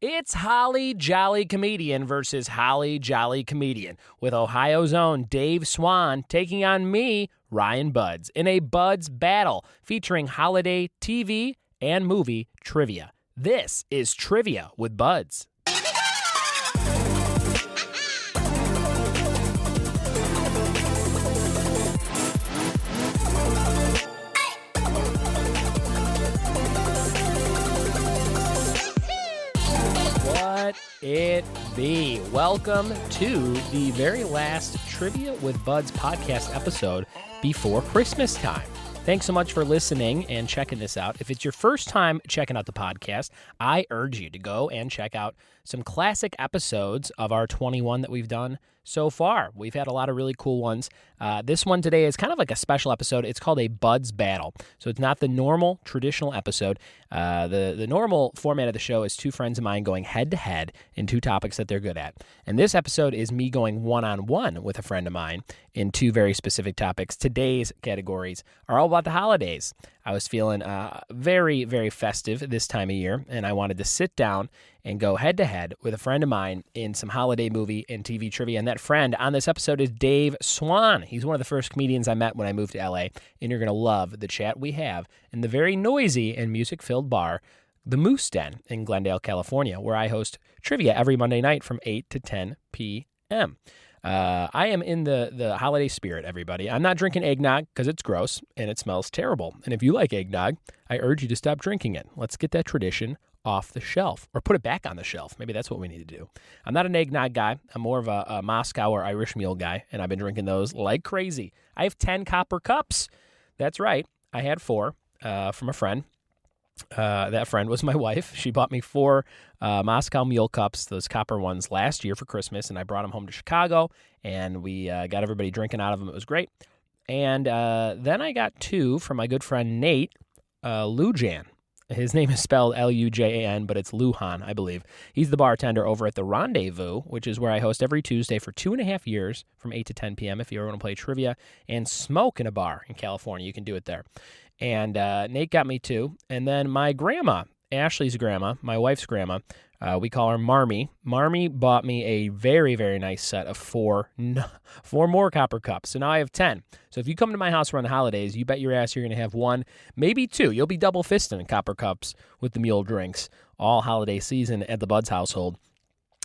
It's Holly Jolly Comedian versus Holly Jolly Comedian, with Ohio's own Dave Swan taking on me, Ryan Buds, in a Buds battle featuring holiday TV and movie trivia. This is Trivia with Buds. It be. Welcome to the very last Trivia with Buds podcast episode before Christmas time. Thanks so much for listening and checking this out. If it's your first time checking out the podcast, I urge you to go and check out some classic episodes of our 21 that we've done so far. We've had a lot of really cool ones. This one today is kind of like a special episode. It's called a Buds Battle. So it's not the normal traditional episode. The normal format of the show is two friends of mine going head-to-head in two topics that they're good at. And this episode is me going one-on-one with a friend of mine in two very specific topics. Today's categories are all about the holidays. I was feeling very, very festive this time of year, and I wanted to sit down and go head-to-head with a friend of mine in some holiday movie and TV trivia. And that friend on this episode is Dave Swan. He's one of the first comedians I met when I moved to LA, and you're going to love the chat we have in the very noisy and music-filled bar, the Moose Den in Glendale, California, where I host trivia every Monday night from 8 to 10 p.m. I am in the holiday spirit, everybody. I'm not drinking eggnog because it's gross and it smells terrible. And if you like eggnog, I urge you to stop drinking it. Let's get that tradition off the shelf, or put it back on the shelf. Maybe that's what we need to do. I'm not an eggnog guy. I'm more of a Moscow or Irish Mule guy, and I've been drinking those like crazy. I have 10 copper cups. That's right. I had 4 from a friend. That friend was my wife. She bought me 4 Moscow Mule cups, those copper ones, last year for Christmas, and I brought them home to Chicago, and we got everybody drinking out of them. It was great. And then I got 2 from my good friend Nate Lujan. His name is spelled Lujan, but it's Lujan, I believe. He's the bartender over at the Rendezvous, which is where I host every Tuesday for 2.5 years from 8 to 10 p.m. If you ever want to play trivia and smoke in a bar in California, you can do it there. And Nate got me 2. And then my grandma, Ashley's grandma, my wife's grandma, we call her Marmy. Marmy bought me a very, very nice set of 4 more copper cups. So now I have 10. So if you come to my house around the holidays, you bet your ass you're going to have 1, maybe 2. You'll be double fisting in copper cups with the mule drinks all holiday season at the Buds household.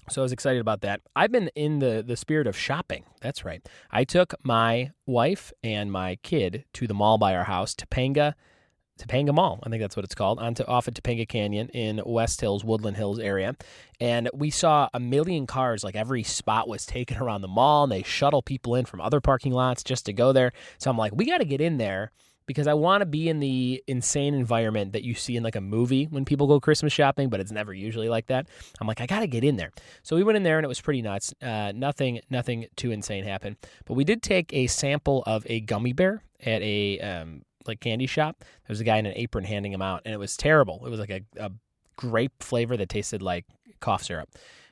So I was excited about that. I've been in the spirit of shopping. That's right. I took my wife and my kid to the mall by our house, Topanga Mall, I think that's what it's called, off at Topanga Canyon in West Hills, Woodland Hills area. And we saw a million cars, like every spot was taken around the mall, and they shuttle people in from other parking lots just to go there. So I'm like, we got to get in there because I want to be in the insane environment that you see in like a movie when people go Christmas shopping, but it's never usually like that. I'm like, I got to get in there. So we went in there and it was pretty nuts. Nothing too insane happened. But we did take a sample of a gummy bear at a like candy shop. There was a guy in an apron handing them out, and it was terrible. It was like a grape flavor that tasted like cough syrup.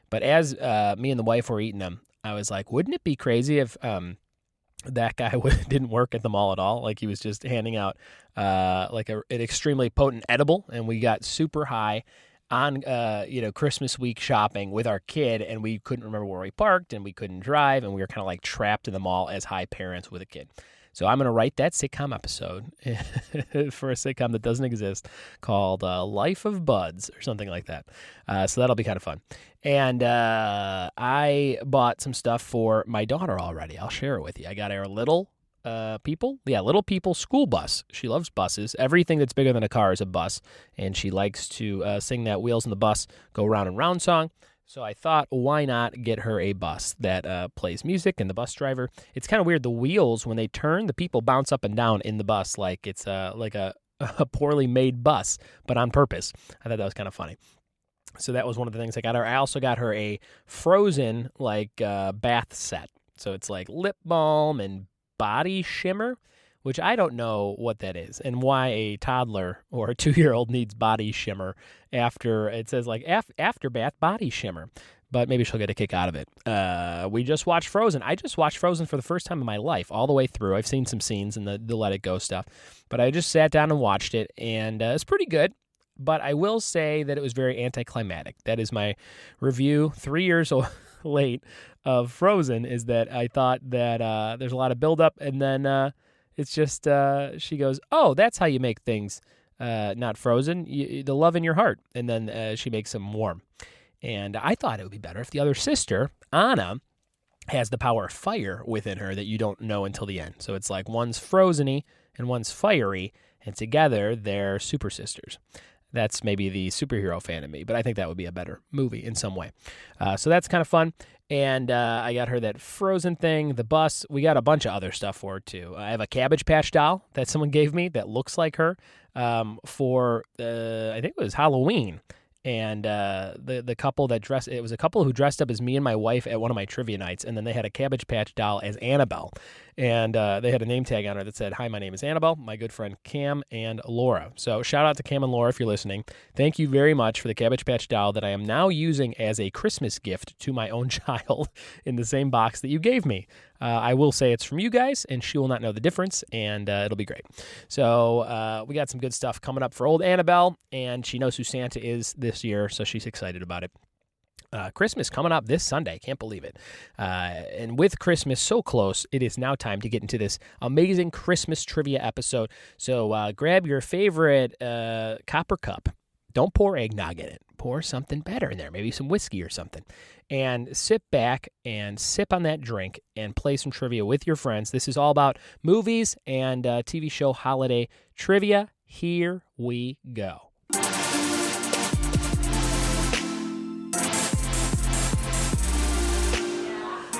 But as me and the wife were eating them, I was like, wouldn't it be crazy if that guy didn't work at the mall at all? Like he was just handing out like an extremely potent edible, and we got super high on Christmas week shopping with our kid, and we couldn't remember where we parked, and we couldn't drive, and we were kind of like trapped in the mall as high parents with a kid. So I'm going to write that sitcom episode for a sitcom that doesn't exist called Life of Buds or something like that. So that'll be kind of fun. And I bought some stuff for my daughter already. I'll share it with you. I got our Little People school bus. She loves buses. Everything that's bigger than a car is a bus. And she likes to sing that Wheels in the Bus Go Round and Round song. So I thought, why not get her a bus that plays music and the bus driver? It's kind of weird. The wheels, when they turn, the people bounce up and down in the bus like it's like a poorly made bus, but on purpose. I thought that was kind of funny. So that was one of the things I got her. I also got her a Frozen bath set. So it's like lip balm and body shimmer, which I don't know what that is and why a toddler or a 2-year-old needs body shimmer after it says like after bath body shimmer. But maybe she'll get a kick out of it. We just watched Frozen. I just watched Frozen for the first time in my life, all the way through. I've seen some scenes and the Let It Go stuff, but I just sat down and watched it, and it's pretty good. but I will say that it was very anticlimactic. That is my review 3 years late of Frozen, is that I thought that there's a lot of buildup, and then it's just she goes, oh, that's how you make things not frozen, the love in your heart. And then she makes them warm. And I thought it would be better if the other sister, Anna, has the power of fire within her that you don't know until the end. So it's like one's frozen-y and one's fiery, and together they're super sisters. That's maybe the superhero fan in me, but I think that would be a better movie in some way. So that's kind of fun. And I got her that Frozen thing, the bus. We got a bunch of other stuff for her, too. I have a Cabbage Patch doll that someone gave me that looks like her for, I think it was Halloween. And the couple that dressed, it was a couple who dressed up as me and my wife at one of my trivia nights, and then they had a Cabbage Patch doll as Annabelle. And they had a name tag on her that said, hi, my name is Annabelle, my good friend Cam and Laura. So shout out to Cam and Laura if you're listening. Thank you very much for the Cabbage Patch doll that I am now using as a Christmas gift to my own child in the same box that you gave me. I will say it's from you guys, and she will not know the difference, and it'll be great. So we got some good stuff coming up for old Annabelle, and she knows who Santa is this year, so she's excited about it. Christmas coming up this Sunday. Can't believe it. And with Christmas so close, it is now time to get into this amazing Christmas trivia episode. So grab your favorite copper cup. Don't pour eggnog in it. Pour something better in there, maybe some whiskey or something. And sit back and sip on that drink and play some trivia with your friends. This is all about movies and TV show holiday trivia. Here we go.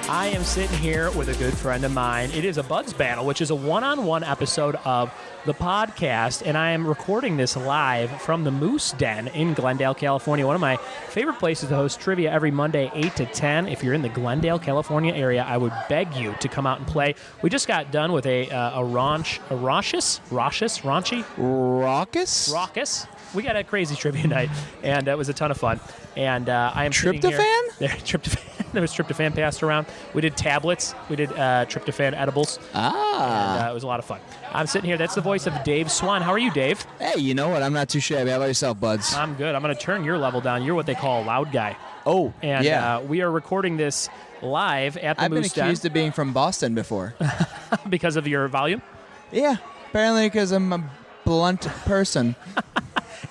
I am sitting here with a good friend of mine. It is a Buds Battle, which is a one-on-one episode of the podcast, and I am recording this live from the Moose Den in Glendale, California, one of my favorite places to host trivia every Monday, 8 to 10. If you're in the Glendale, California area, I would beg you to come out and play. We just got done with a raucous. We got a crazy trivia night, and it was a ton of fun. And I am Tryptophan? Tryptophan. There was tryptophan passed around. We did tablets. We did tryptophan edibles. And it was a lot of fun. I'm sitting here. That's the voice of Dave Swan. How are you, Dave? Hey, you know what? I'm not too shabby. How about yourself, Buds? I'm good. I'm going to turn your level down. You're what they call a loud guy. Oh, and, yeah. We are recording this live at the I've Moose Den. been accused of being from Boston before. Because of your volume? Yeah, apparently because I'm a blunt person.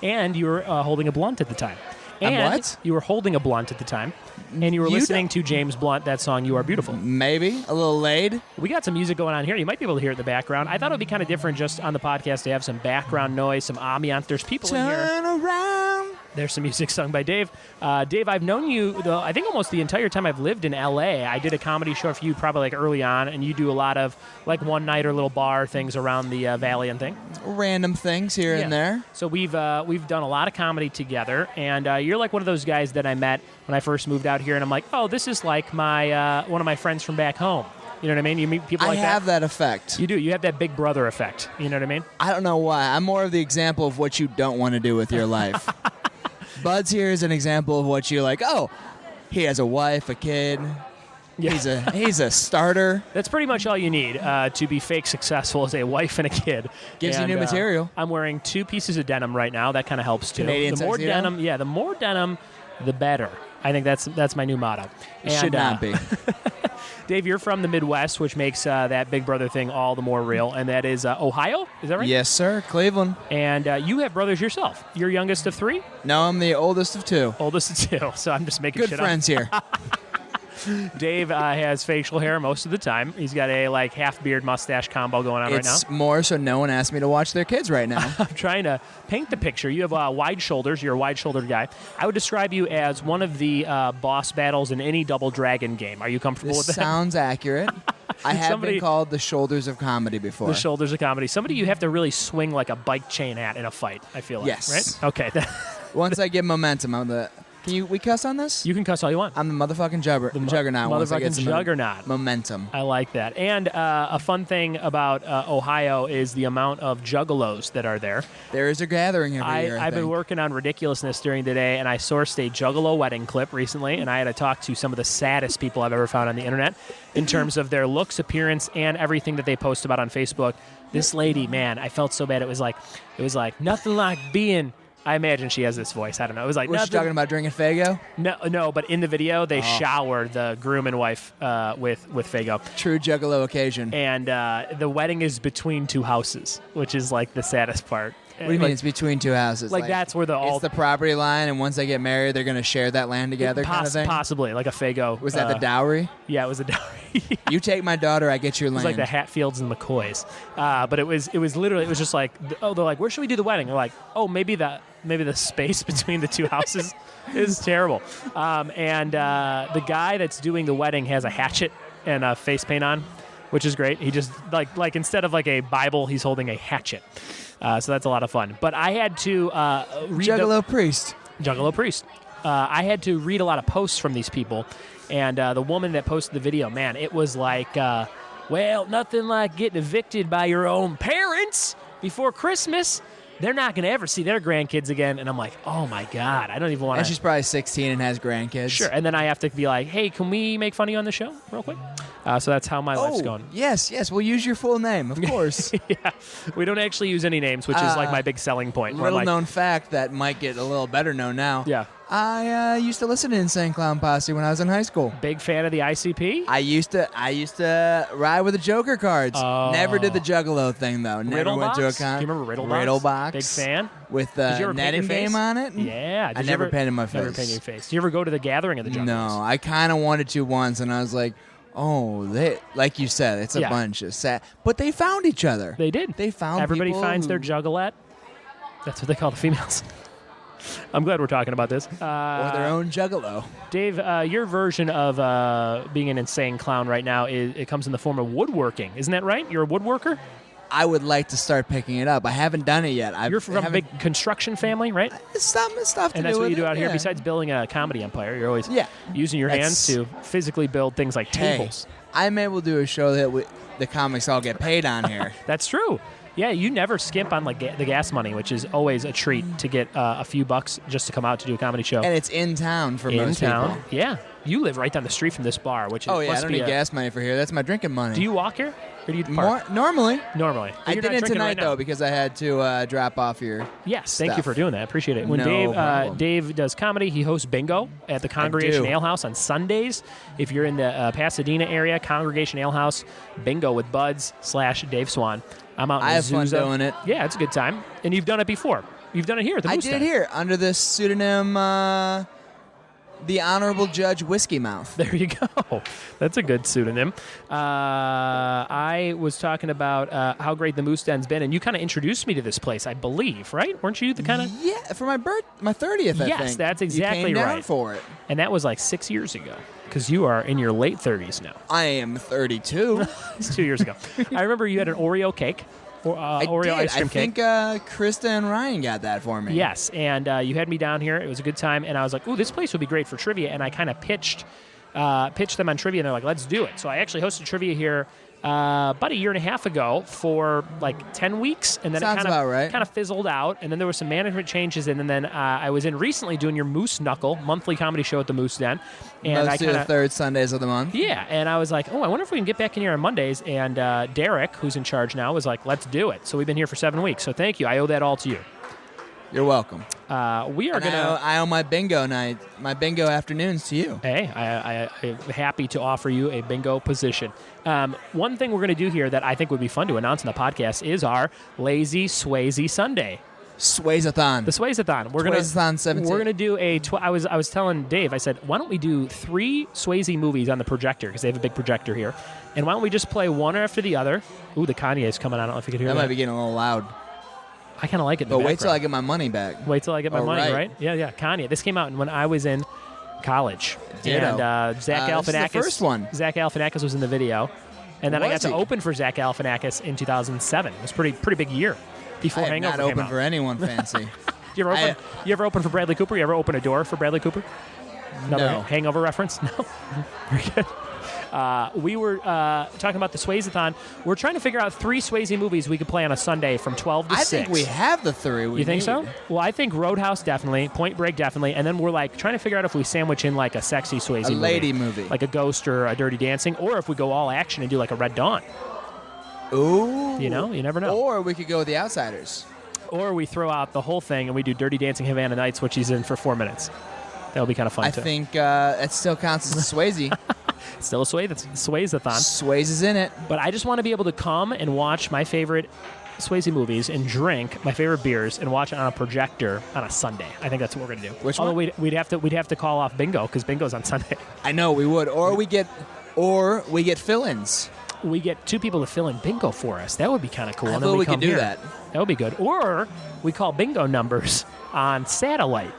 And you were holding a blunt at the time. And what? You were holding a blunt at the time. And you were listening to James Blunt, that song, You Are Beautiful. Maybe. A little laid. We got some music going on here. You might be able to hear it in the background. I thought it would be kind of different just on the podcast to have some background noise, some ambiance. There's people in here. Turn around. There's some music sung by Dave. Dave, I've known you, I think almost the entire time I've lived in L.A. I did a comedy show for you probably like early on, and you do a lot of like one-nighter little bar things around the Valley and thing. Random things here and there. So we've done a lot of comedy together, and you're like one of those guys that I met when I first moved out here, and I'm like, oh, this is like my one of my friends from back home. You know what I mean? You meet people like that. I have that effect. You do. You have that big brother effect. You know what I mean? I don't know why. I'm more of the example of what you don't want to do with your life. Buds here is an example of what you're like, oh, he has a wife, a kid. Yeah. He's a starter. That's pretty much all you need to be fake successful, is a wife and a kid. Gives you new material. I'm wearing 2 pieces of denim right now. That kind of helps too. Canadian the more denim, the more denim, the better. I think that's my new motto. It should not be. Dave, you're from the Midwest, which makes that Big Brother thing all the more real, and that is Ohio. Is that right? Yes, sir. Cleveland. And you have brothers yourself. You're youngest of 3? No, I'm the oldest of 2. Oldest of 2. So I'm just making good shit friends up. Here. Dave has facial hair most of the time. He's got a like half beard mustache combo going on right now. It's more so no one asked me to watch their kids right now. I'm trying to paint the picture. You have wide shoulders. You're a wide-shouldered guy. I would describe you as one of the boss battles in any Double Dragon game. Are you comfortable with that? Sounds accurate. I have been called the shoulders of comedy before. The shoulders of comedy. Somebody you have to really swing like a bike chain at in a fight, I feel like. Yes. Right? Okay. Once I get momentum, I'm the... we cuss on this? You can cuss all you want. I'm the motherfucking juggernaut. Motherfucking juggernaut. Momentum. I like that. And a fun thing about Ohio is the amount of juggalos that are there. There is a gathering every year, I've been working on ridiculousness during the day, and I sourced a juggalo wedding clip recently, and I had to talk to some of the saddest people I've ever found on the internet in terms of their looks, appearance, and everything that they post about on Facebook. This lady, man, I felt so bad. It was like nothing like being I imagine she has this voice. I don't know. It was like Was she talking about drinking Faygo? No, but in the video they shower the groom and wife with Faygo. True Juggalo occasion. And the wedding is between two houses, which is like the saddest part. What do you mean it's between two houses? Like that's where it's the property line, and once they get married, they're going to share that land together kind of thing? Possibly, like a Faygo. Was that the dowry? Yeah, it was a dowry. You take my daughter, I get your land. It was like the Hatfields and McCoys. But it was literally, it was just like, they're like, where should we do the wedding? They're like, maybe the space between the two houses is terrible. And the guy that's doing the wedding has a hatchet and a face paint on, which is great. He just, like instead of like a Bible, he's holding a hatchet. So that's a lot of fun. But I had to read Juggalo Priest. Juggalo Priest. I had to read a lot of posts from these people. And the woman that posted the video, man, it was like, nothing like getting evicted by your own parents before Christmas. They're not going to ever see their grandkids again. And I'm like, oh, my God. I don't even want to. And she's probably 16 and has grandkids. Sure. And then I have to be like, hey, can we make fun of you on the show real quick? So that's how my life's going. Yes. We'll use your full name, of course. Yeah. We don't actually use any names, which is like my big selling point. Little known fact that might get a little better known now. Yeah. I used to listen to Insane Clown Posse when I was in high school. Big fan of the ICP? I used to ride with the Joker cards. Never did the Juggalo thing, though. Never went to a con. Do you remember Riddlebox? Riddlebox. Big fan? With the netting game on it? Yeah. I never painted my face. Never painted your face. Do you ever go to the gathering of the Juggalos? No. I kind of wanted to once, and I was like, they, like you said, it's a bunch of sad. But they found each other. They did. They found Everybody finds their juggalette. That's what they call the females. I'm glad we're talking about this. Or their own juggalo. Dave, your version of being an insane clown right now, it comes in the form of woodworking. Isn't that right? You're a woodworker? I would like to start picking it up. I haven't done it yet. You're from a big construction family, right? It's stuff to do And that's what you do out here. Yeah. Besides building a comedy empire, you're always using your hands That's- to physically build things like tables. I'm able to do a show that the comics all get paid on here. That's true. Yeah, you never skimp on like the gas money, which is always a treat to get a few bucks just to come out to do a comedy show. And it's in town for most people. Yeah. You live right down the street from this bar, which is I don't need gas money for here. That's my drinking money. Do you walk here? Or do you park? Normally. Normally. But I you're not didn't drinking tonight, right now. though, because I had to drop off your Yes, thank you stuff. for doing that. I appreciate it. When No problem. Dave does comedy, he hosts bingo at the Congregation Ale House on Sundays. If you're in the Pasadena area, Congregation Ale House, bingo with Buds / Dave Swan. I'm out in I have fun Azusa. doing it. Yeah, it's a good time. And you've done it before. You've done it here at the I Moose did Den. it here under the pseudonym The Honorable Judge Whiskey Mouth. There you go. That's a good pseudonym. I was talking about how great the Moose Den's been, and you kind of introduced me to this place, I believe, right? Weren't you the kind of... Yeah, for my 30th, I think. Yes, that's exactly you came down right. for it. And that was like 6 years ago, because you are in your late 30s now. I am 32. It's 2 years ago. I remember you had an Oreo cake, Oreo ice cream cake. I think Krista and Ryan got that for me. Yes, and you had me down here. It was a good time, and I was like, ooh, this place would be great for trivia, and I kind of pitched them on trivia, and they're like, let's do it. So I actually hosted trivia here about a year and a half ago for like 10 weeks, and then Sounds it about right. kind of fizzled out, and then there were some management changes, and then I was in recently doing your Moose Knuckle monthly comedy show at the Moose Den. And Most of the third Sundays of the month. Yeah, and I was like, I wonder if we can get back in here on Mondays, and Derek, who's in charge now, was like, let's do it. So we've been here for 7 weeks, so thank you. I owe that all to you. You're welcome. We are going to... I owe my bingo night, my bingo afternoons to you. Hey, I'm happy to offer you a bingo position. One thing we're going to do here that I think would be fun to announce on the podcast is our Lazy Swayze Sunday. Sways-a-thon. The Swayze-a-thon. Sways-a-thon 17. We're going to do I was telling Dave, I said, why don't we do 3 Swayze movies on the projector, because they have a big projector here. And why don't we just play one after the other? Ooh, the Kanye is coming on. I don't know if you could hear that. That might be getting a little loud. I kind of like it in But the wait till background. I get my money back. Wait till I get my money, right. right? Yeah. Kanye. This came out when I was in college. Ditto. And Zach Galifianakis. This is the first one. Zach Galifianakis was in the video. And then I got Was to he? open for Zach Galifianakis in 2007. It was pretty big year before I have Hangover not came opened out. for anyone fancy. You ever open for Bradley Cooper? You ever open a door for Bradley Cooper? Another No. Hangover reference? No? Very good. We were talking about the Swayze-a-thon. We're trying to figure out 3 Swayze movies we could play on a Sunday from 12 to 6. I think we have the 3 we You think need. so? Well, I think Roadhouse definitely, Point Break definitely, and then we're like trying to figure out if we sandwich in like a sexy Swayze A lady movie. like a Ghost or a Dirty Dancing, or if we go all action and do like a Red Dawn. Ooh. You know, you never know. Or we could go with The Outsiders. Or we throw out the whole thing and we do Dirty Dancing Havana Nights, which he's in for 4 minutes. That'll be kind of fun, too. I think that still counts as a Swayze. Still a Swayze-a-thon. Swayze is in it. But I just want to be able to come and watch my favorite Swayze movies and drink my favorite beers and watch it on a projector on a Sunday. I think that's what we're going to do. Which Although one? we'd have to call off bingo because bingo's on Sunday. I know we would. Or we get fill-ins. We get 2 people to fill in bingo for us. That would be kind of cool. I And then thought we come could do here. that. That would be good. Or we call bingo numbers on satellite.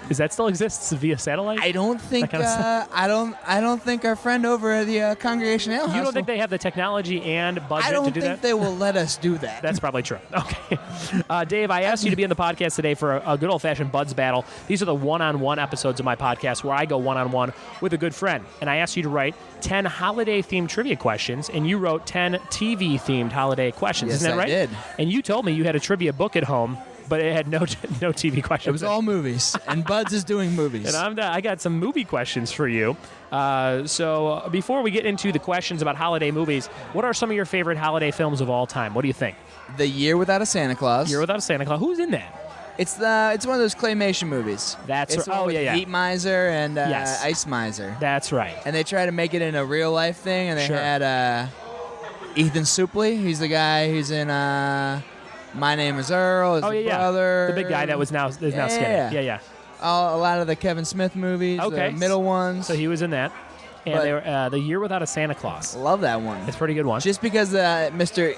Does that still exist via satellite? I don't think. I don't think our friend over at the Congregation Ale House. You don't think they have the technology and budget I don't to do think that? they will let us do that. That's probably true. Okay. Dave, I asked you to be on the podcast today for a good old-fashioned Buds battle. These are the one-on-one episodes of my podcast where I go one-on-one with a good friend. And I asked you to write 10 holiday-themed trivia questions, and you wrote 10 TV-themed holiday questions. Yes, Isn't that right? I did. And you told me you had a trivia book at home, but it had no TV questions. It was all movies, and Buds is doing movies. And I got some movie questions for you. So before we get into the questions about holiday movies, what are some of your favorite holiday films of all time? What do you think? The Year Without a Santa Claus. Year Without a Santa Claus. Who's in that? It's one of those claymation movies. That's it's right. the one Oh, with yeah. Heat Miser and Yes. Ice Miser. That's right. And they try to make it in a real life thing, and they Sure. had Ethan Suplee. He's the guy who's in My Name Is Earl. His brother. The big guy that is now skinny. Yeah. A lot of the Kevin Smith movies. Okay. The middle ones. So he was in that. And But- they were, The Year Without a Santa Claus. Love that one. It's a pretty good one. Just because Mr.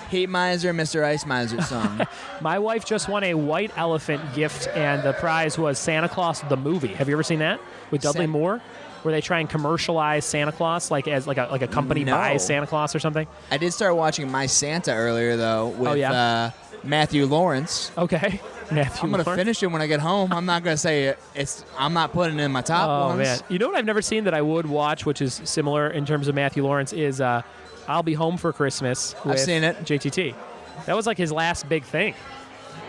Heat Miser and Mr. Ice Miser song. My wife just won a white elephant gift, and the prize was Santa Claus the movie. Have you ever seen that with Dudley Moore, where they try and commercialize Santa Claus like a company No. buys Santa Claus or something? I did start watching My Santa earlier, though, with yeah? Matthew Lawrence. Okay, Matthew. I'm going to Lawrence. finish it when I get home. I'm not going to say I'm not putting it in my top Oh ones. man, you know what I've never seen that I would watch, which is similar in terms of Matthew Lawrence, is I'll Be Home for Christmas. With I've seen it. JTT. That was like his last big thing.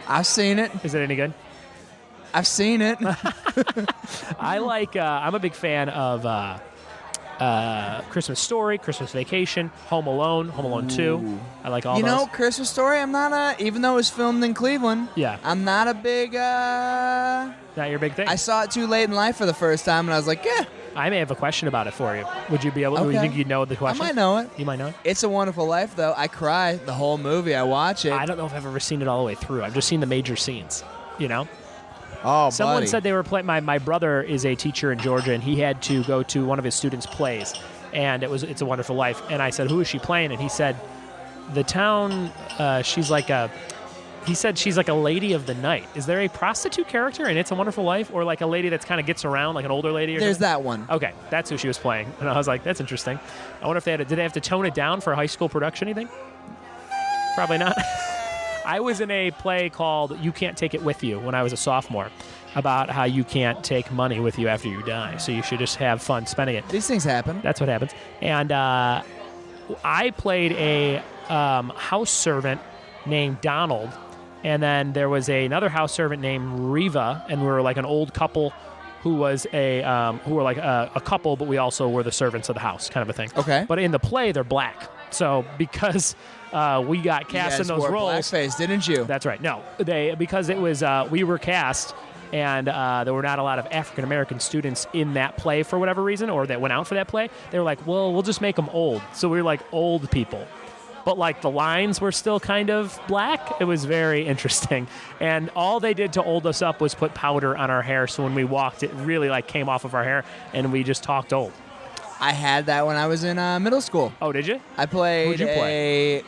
I've seen it. Is it any good? I've seen it. I like. I'm a big fan of Christmas Story, Christmas Vacation, Home Alone 2. I like all You those. know, Christmas Story, I'm not even though it was filmed in Cleveland, Yeah. I'm not a big, Not your big thing. I saw it too late in life for the first time, and I was like, yeah, I may have a question about it for you. Would you be able? Okay. Would you think you'd know the I question? might know it. You might know it. It's a Wonderful Life, though. I cry the whole movie. I watch it. I don't know if I've ever seen it all the way through. I've just seen the major scenes. You know. Oh, Someone buddy. said they were playing. My brother is a teacher in Georgia, and he had to go to one of his students' plays, and It's a Wonderful Life. And I said, "Who is she playing?" And he said, "The town. She's like a." He said she's like a lady of the night. Is there a prostitute character in It's a Wonderful Life, or like a lady that's kind of gets around, like an older lady? Or There's something? that one. Okay, that's who she was playing, and I was like, "That's interesting." I wonder if did they have to tone it down for a high school production? You think? Probably not. I was in a play called "You Can't Take It With You" when I was a sophomore, about how you can't take money with you after you die, so you should just have fun spending it. These things happen. That's what happens. And I played a house servant named Donald, and then there was another house servant named Reva, and we were like an old couple who was a couple, but we also were the servants of the house, kind of a thing. Okay. But in the play, they're black. So because we got cast you in guys those wore roles, blackface, didn't you? that's right. No, because it was we were cast, and there were not a lot of African American students in that play for whatever reason, or that went out for that play. They were like, "Well, we'll just make them old." So we were like old people, but like the lines were still kind of black. It was very interesting, and all they did to old us up was put powder on our hair. So when we walked, it really like came off of our hair, and we just talked old. I had that when I was in middle school. Oh, did you? I played Who'd you play? a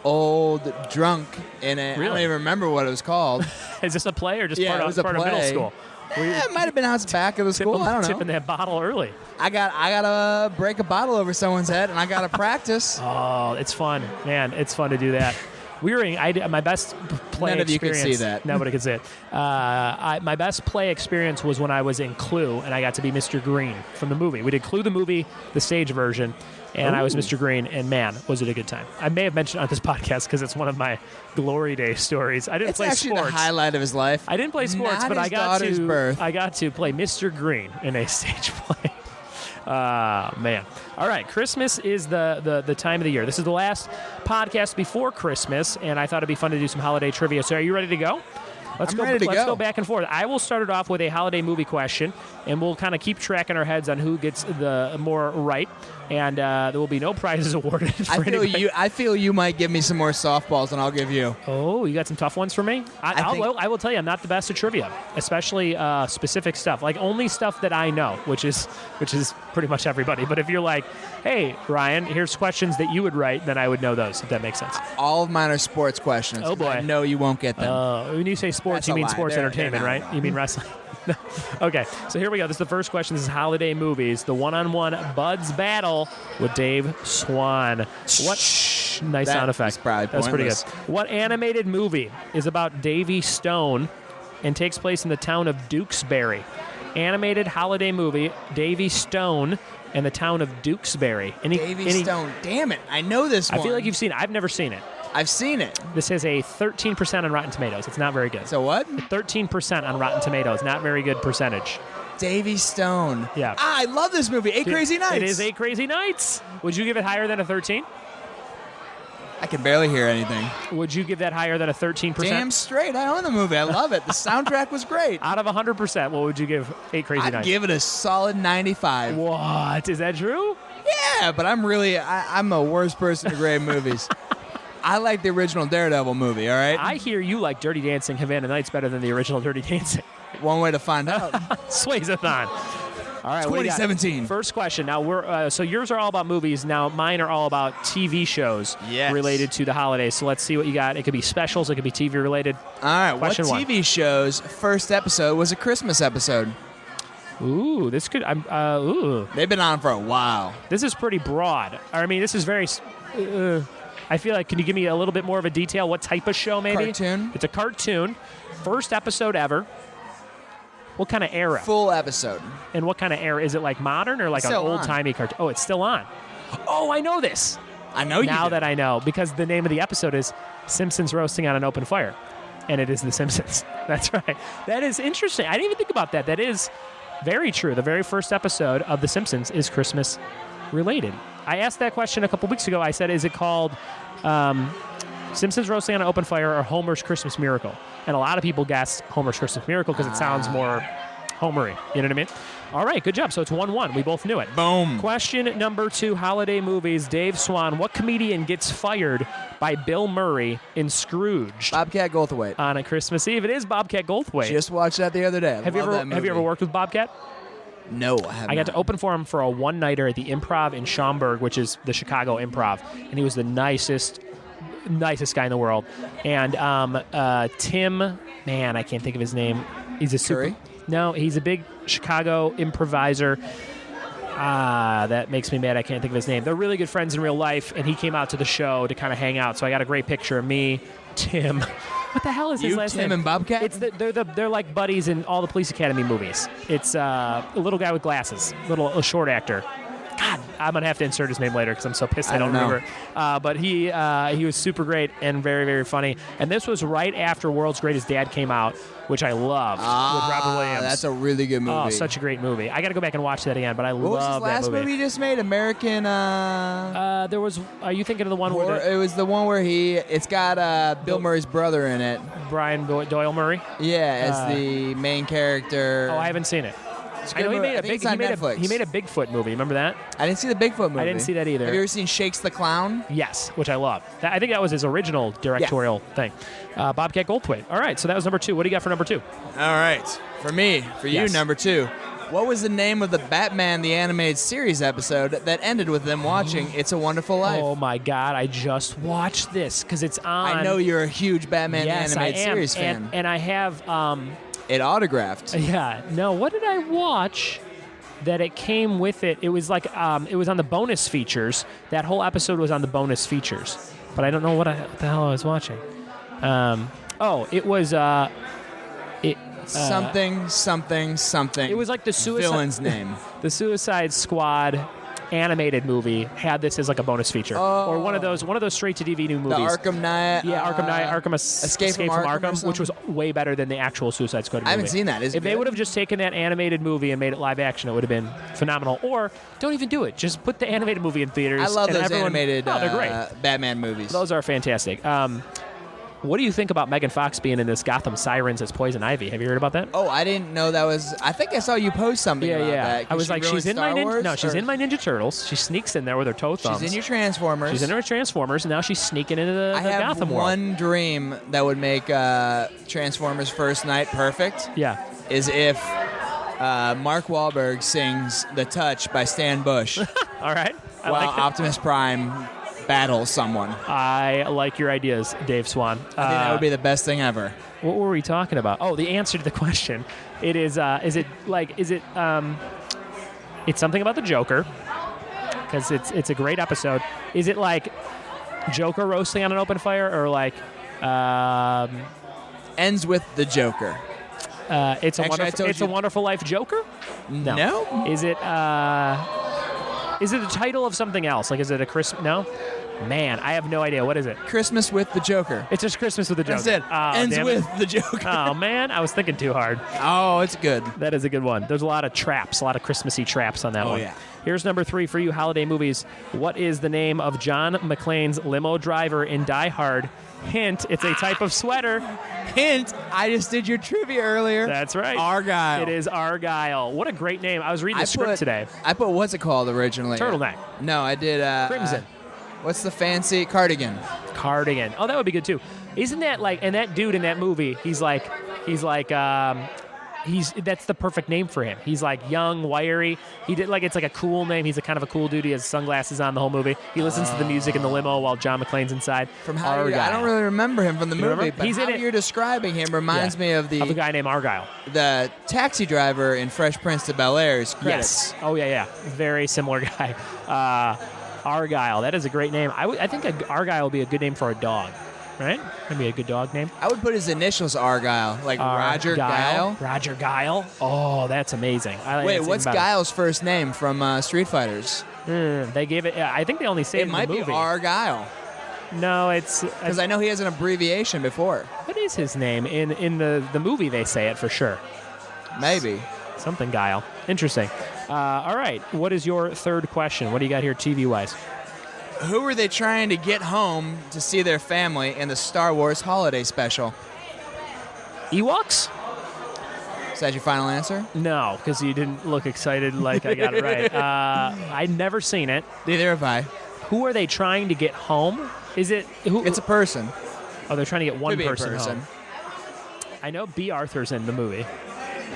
old drunk in it. I don't Really? even remember what it was called. Is this a play or just Yeah, part it of was a middle play. school? It might have been out the back of the school. I don't know. Tipping that bottle early. I gotta break a bottle over someone's head, and I gotta practice. Oh, it's fun, man! It's fun to do that. I did my best play None of you experience. could see that. Nobody could see it. My best play experience was when I was in Clue, and I got to be Mr. Green from the movie. We did Clue the movie, the stage version, and I was Mr. Green. And man, was it a good time! I may have mentioned it on this podcast because it's one of my glory day stories. I didn't It's play actually sports. the highlight of his life. I didn't play sports, Not but his daughter's birth. I got to play Mr. Green in a stage play. Man. All right, Christmas is the time of the year. This is the last podcast before Christmas, and I thought it'd be fun to do some holiday trivia. So are you ready to go? Let's go back and forth. I will start it off with a holiday movie question, and we'll kind of keep track in our heads on who gets the more right. And there will be no prizes awarded. I feel you might give me some more softballs than I'll give you. Oh, you got some tough ones for me? I will tell you, I'm not the best at trivia, especially specific stuff. Like only stuff that I know, which is pretty much everybody. But if you're like, hey, Ryan, here's questions that you would write, then I would know those, if that makes sense. All of mine are sports questions. Oh, boy. I know you won't get them. When you say sports, you mean sports entertainment, right? You mean wrestling? No. Okay, so here we go. This is the first question. This is holiday movies. The one-on-one Buds battle with Dave Swan. What? Nice sound effect. That's pretty good. What animated movie is about Davy Stone and takes place in the town of Dukesbury? Animated holiday movie, Davy Stone and the town of Dukesbury. Davy Stone. Damn it. I know this one. I feel like you've seen it. I've never seen it. I've seen it. This has a 13% on Rotten Tomatoes. It's not very good. So what? 13% on Rotten Tomatoes. Not very good percentage. Davy Stone. Yeah. I love this movie. Eight Crazy Nights. It is 8 Crazy Nights. Would you give it higher than a 13? I can barely hear anything. Would you give that higher than a 13%? Damn straight. I own the movie. I love it. The soundtrack was great. Out of 100%, what would you give 8 Crazy Nights? I'd give it a solid 95. What? Is that true? Yeah, but I'm the worst person to grade movies. I like the original Daredevil movie, all right? I hear you like Dirty Dancing Havana Nights better than the original Dirty Dancing. One way to find out. Sways-a-thon. All right, 2017. First question. Now we're so yours are all about movies. Now mine are all about TV shows related to the holidays. So let's see what you got. It could be specials. It could be TV related. All right. Question what TV show's first episode was a Christmas episode? Ooh, this could. Ooh. They've been on for a while. This is pretty broad. I mean, this is very. I feel like. Can you give me a little bit more of a detail? What type of show? Maybe cartoon. It's a cartoon. First episode ever. What kind of era? Full episode. And what kind of era? Is it like modern or like an old-timey cartoon? Oh, it's still on. Oh, I know this. I know you Now do. that I know, because the name of the episode is Simpsons Roasting on an Open Fire. And it is The Simpsons. That's right. That is interesting. I didn't even think about that. That is very true. The very first episode of The Simpsons is Christmas related. I asked that question a couple weeks ago. I said, is it called Simpsons Roasting on an Open Fire or Homer's Christmas Miracle? And a lot of people guessed Homer's Christmas Miracle because it sounds more Homery. You know what I mean? All right, good job. So it's 1-1. We both knew it. Boom. Question number 2, holiday movies. Dave Swan, what comedian gets fired by Bill Murray in Scrooge? Bobcat Goldthwait. On a Christmas Eve. It is Bobcat Goldthwait. Just watched that the other day. Have you ever worked with Bobcat? No, I haven't. I got to open for him for a one-nighter at the Improv in Schaumburg, which is the Chicago Improv. And he was the nicest guy in the world. And Tim, man, I can't think of his name. He's a Curry? No, he's a big Chicago improviser. That makes me mad. I can't think of his name. They're really good friends in real life, and he came out to the show to kind of hang out. So I got a great picture of me, Tim. What the hell is his last name? Tim and Bobcat? It's they're like buddies in all the Police Academy movies. It's a little guy with glasses, a short actor. God, I'm gonna have to insert his name later because I'm so pissed I don't remember. But he was super great and very, very funny. And this was right after World's Greatest Dad came out, which I loved with Robin Williams. That's a really good movie. Oh, such a great movie. I got to go back and watch that again. But I love that movie. What was his last movie you just made? American. There was. Are you thinking of the one where it was the one where it's got Bill Murray's brother in it. Brian Doyle Murray. Yeah, as the main character. Oh, I haven't seen it. I know he made a Bigfoot movie. Remember that? I didn't see the Bigfoot movie. I didn't see that either. Have you ever seen Shakes the Clown? Yes, which I love. I think that was his original directorial thing. Bobcat Goldthwait. All right, so that was number 2. What do you got for number 2? All right, for you, number 2. What was the name of the Batman the Animated Series episode that ended with them watching It's a Wonderful Life? Oh my God, I just watched this because it's on. I know you're a huge Batman the Animated Series fan. And I have. It autographed. Yeah. No, what did I watch that it came with it? It was like, it was on the bonus features. That whole episode was on the bonus features. But I don't know what the hell I was watching. It was, something. It was like the villain's name. The Suicide Squad animated movie had this as like a bonus feature, or one of those straight to DVD movies. The Arkham Knight. Yeah, Arkham Knight, Arkham Escape from Arkham, which was way better than the actual Suicide Squad movie. I haven't seen that. Is it if they would have just taken that animated movie and made it live action, it would have been phenomenal. Or don't even do it. Just put the animated movie in theaters. I love those animated. They're great. Batman movies. Those are fantastic. What do you think about Megan Fox being in this Gotham Sirens as Poison Ivy? Have you heard about that? Oh, I didn't know that was. I think I saw you post something about that. I was like, she's in my Wars, she's in my Ninja Turtles. She sneaks in there with her toe thumbs. She's in your Transformers. She's in her Transformers, and now she's sneaking into the Gotham world. I have one dream that would make Transformers First Night perfect. Yeah. Is if Mark Wahlberg sings "The Touch" by Stan Bush. All right. While Optimus Prime battles someone. I like your ideas, Dave Swan. I think that would be the best thing ever. What were we talking about? Oh, the answer to the question. It is. It's something about the Joker, because it's a great episode. Is it like Joker roasting on an open fire, or like ends with the Joker? It's a Wonderful Life Joker? No. Is it the title of something else? Like, is it a Christmas? No. Man, I have no idea. What is it? Christmas with the Joker. It's just Christmas with the Joker. That's it. Ends with the Joker. Oh, man. I was thinking too hard. Oh, it's good. That is a good one. There's a lot of traps, a lot of Christmassy traps on that one. Oh, yeah. Here's number 3 for you, holiday movies. What is the name of John McClane's limo driver in Die Hard? Hint, it's a type of sweater. Hint, I just did your trivia earlier. That's right. Argyle. It is Argyle. What a great name. I was reading the script today. I put, what's it called originally? Turtleneck. No, I did... Crimson. What's the fancy? Cardigan. Cardigan. Oh, that would be good too. Isn't that like, and that dude in that movie, that's the perfect name for him. He's like young, wiry. It's like a cool name. He's a kind of a cool dude. He has sunglasses on the whole movie. He listens to the music in the limo while John McClane's inside. I don't really remember him from the movie, but he's how you're describing him reminds me of a guy named Argyle. The taxi driver in Fresh Prince of Bel-Air's credits. Yes. Oh, yeah. Very similar guy. Argyle. That is a great name. I think Argyle would be a good name for a dog. Right? That'd be a good dog name. I would put his initials Argyle, like Roger Guile. Roger Guile. Oh, that's amazing. Wait, what's Guile's first name from Street Fighters? They gave it. I think they only say it in the movie. It might be Argyle. No, it's because I know he has an abbreviation before. What is his name in the movie? They say it for sure. Maybe something Guile. Interesting. All right. What is your third question? What do you got here, TV-wise? Who were they trying to get home to see their family in the Star Wars holiday special? Ewoks? Is that your final answer? No, because you didn't look excited like I got it right. I'd never seen it. Neither have I. Who are they trying to get home? Is it... It's a person. Oh, they're trying to get one person home. I know B. Arthur's in the movie.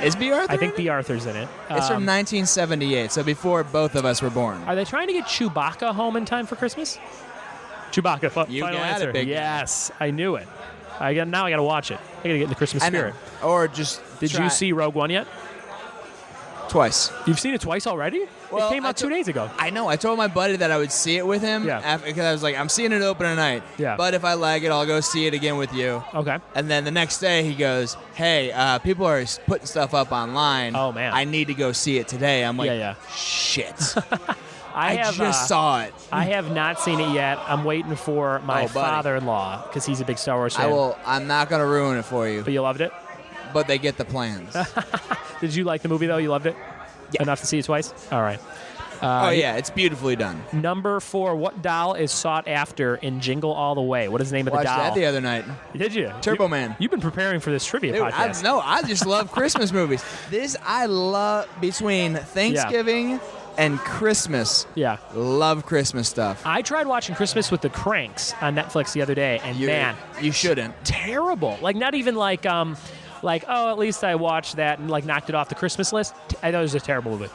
Is B. Arthur? I think B. Arthur's in it. It's from 1978, so before both of us were born. Are they trying to get Chewbacca home in time for Christmas? Chewbacca. You final got answer. it, big Yes, I knew it. Now I got to watch it. I got to get in the Christmas spirit. Or just Did you see Rogue One yet? Twice. You've seen it twice already? Well, it came out 2 days ago. I know. I told my buddy that I would see it with him. Yeah. Because I was like, I'm seeing it open tonight. Yeah. But if I like it, I'll go see it again with you. Okay. And then the next day he goes, hey, people are putting stuff up online. Oh, man. I need to go see it today. I'm like, yeah. Shit. I just saw it. I have not seen it yet. I'm waiting for my father-in-law because he's a big Star Wars fan. I'm not going to ruin it for you. But you loved it? But they get the plans. Did you like the movie, though? You loved it? Yeah. Enough to see it twice? All right. It's beautifully done. Number 4, what doll is sought after in Jingle All the Way? What is the name of the doll? Watched that the other night. Did you? Turbo Man. You've been preparing for this trivia podcast. I just love Christmas movies. I love between Thanksgiving and Christmas. Yeah. Love Christmas stuff. I tried watching Christmas with the Cranks on Netflix the other day, and man. You shouldn't. Terrible. Like, not even like, at least I watched that and, knocked it off the Christmas list. I thought it was a terrible movie.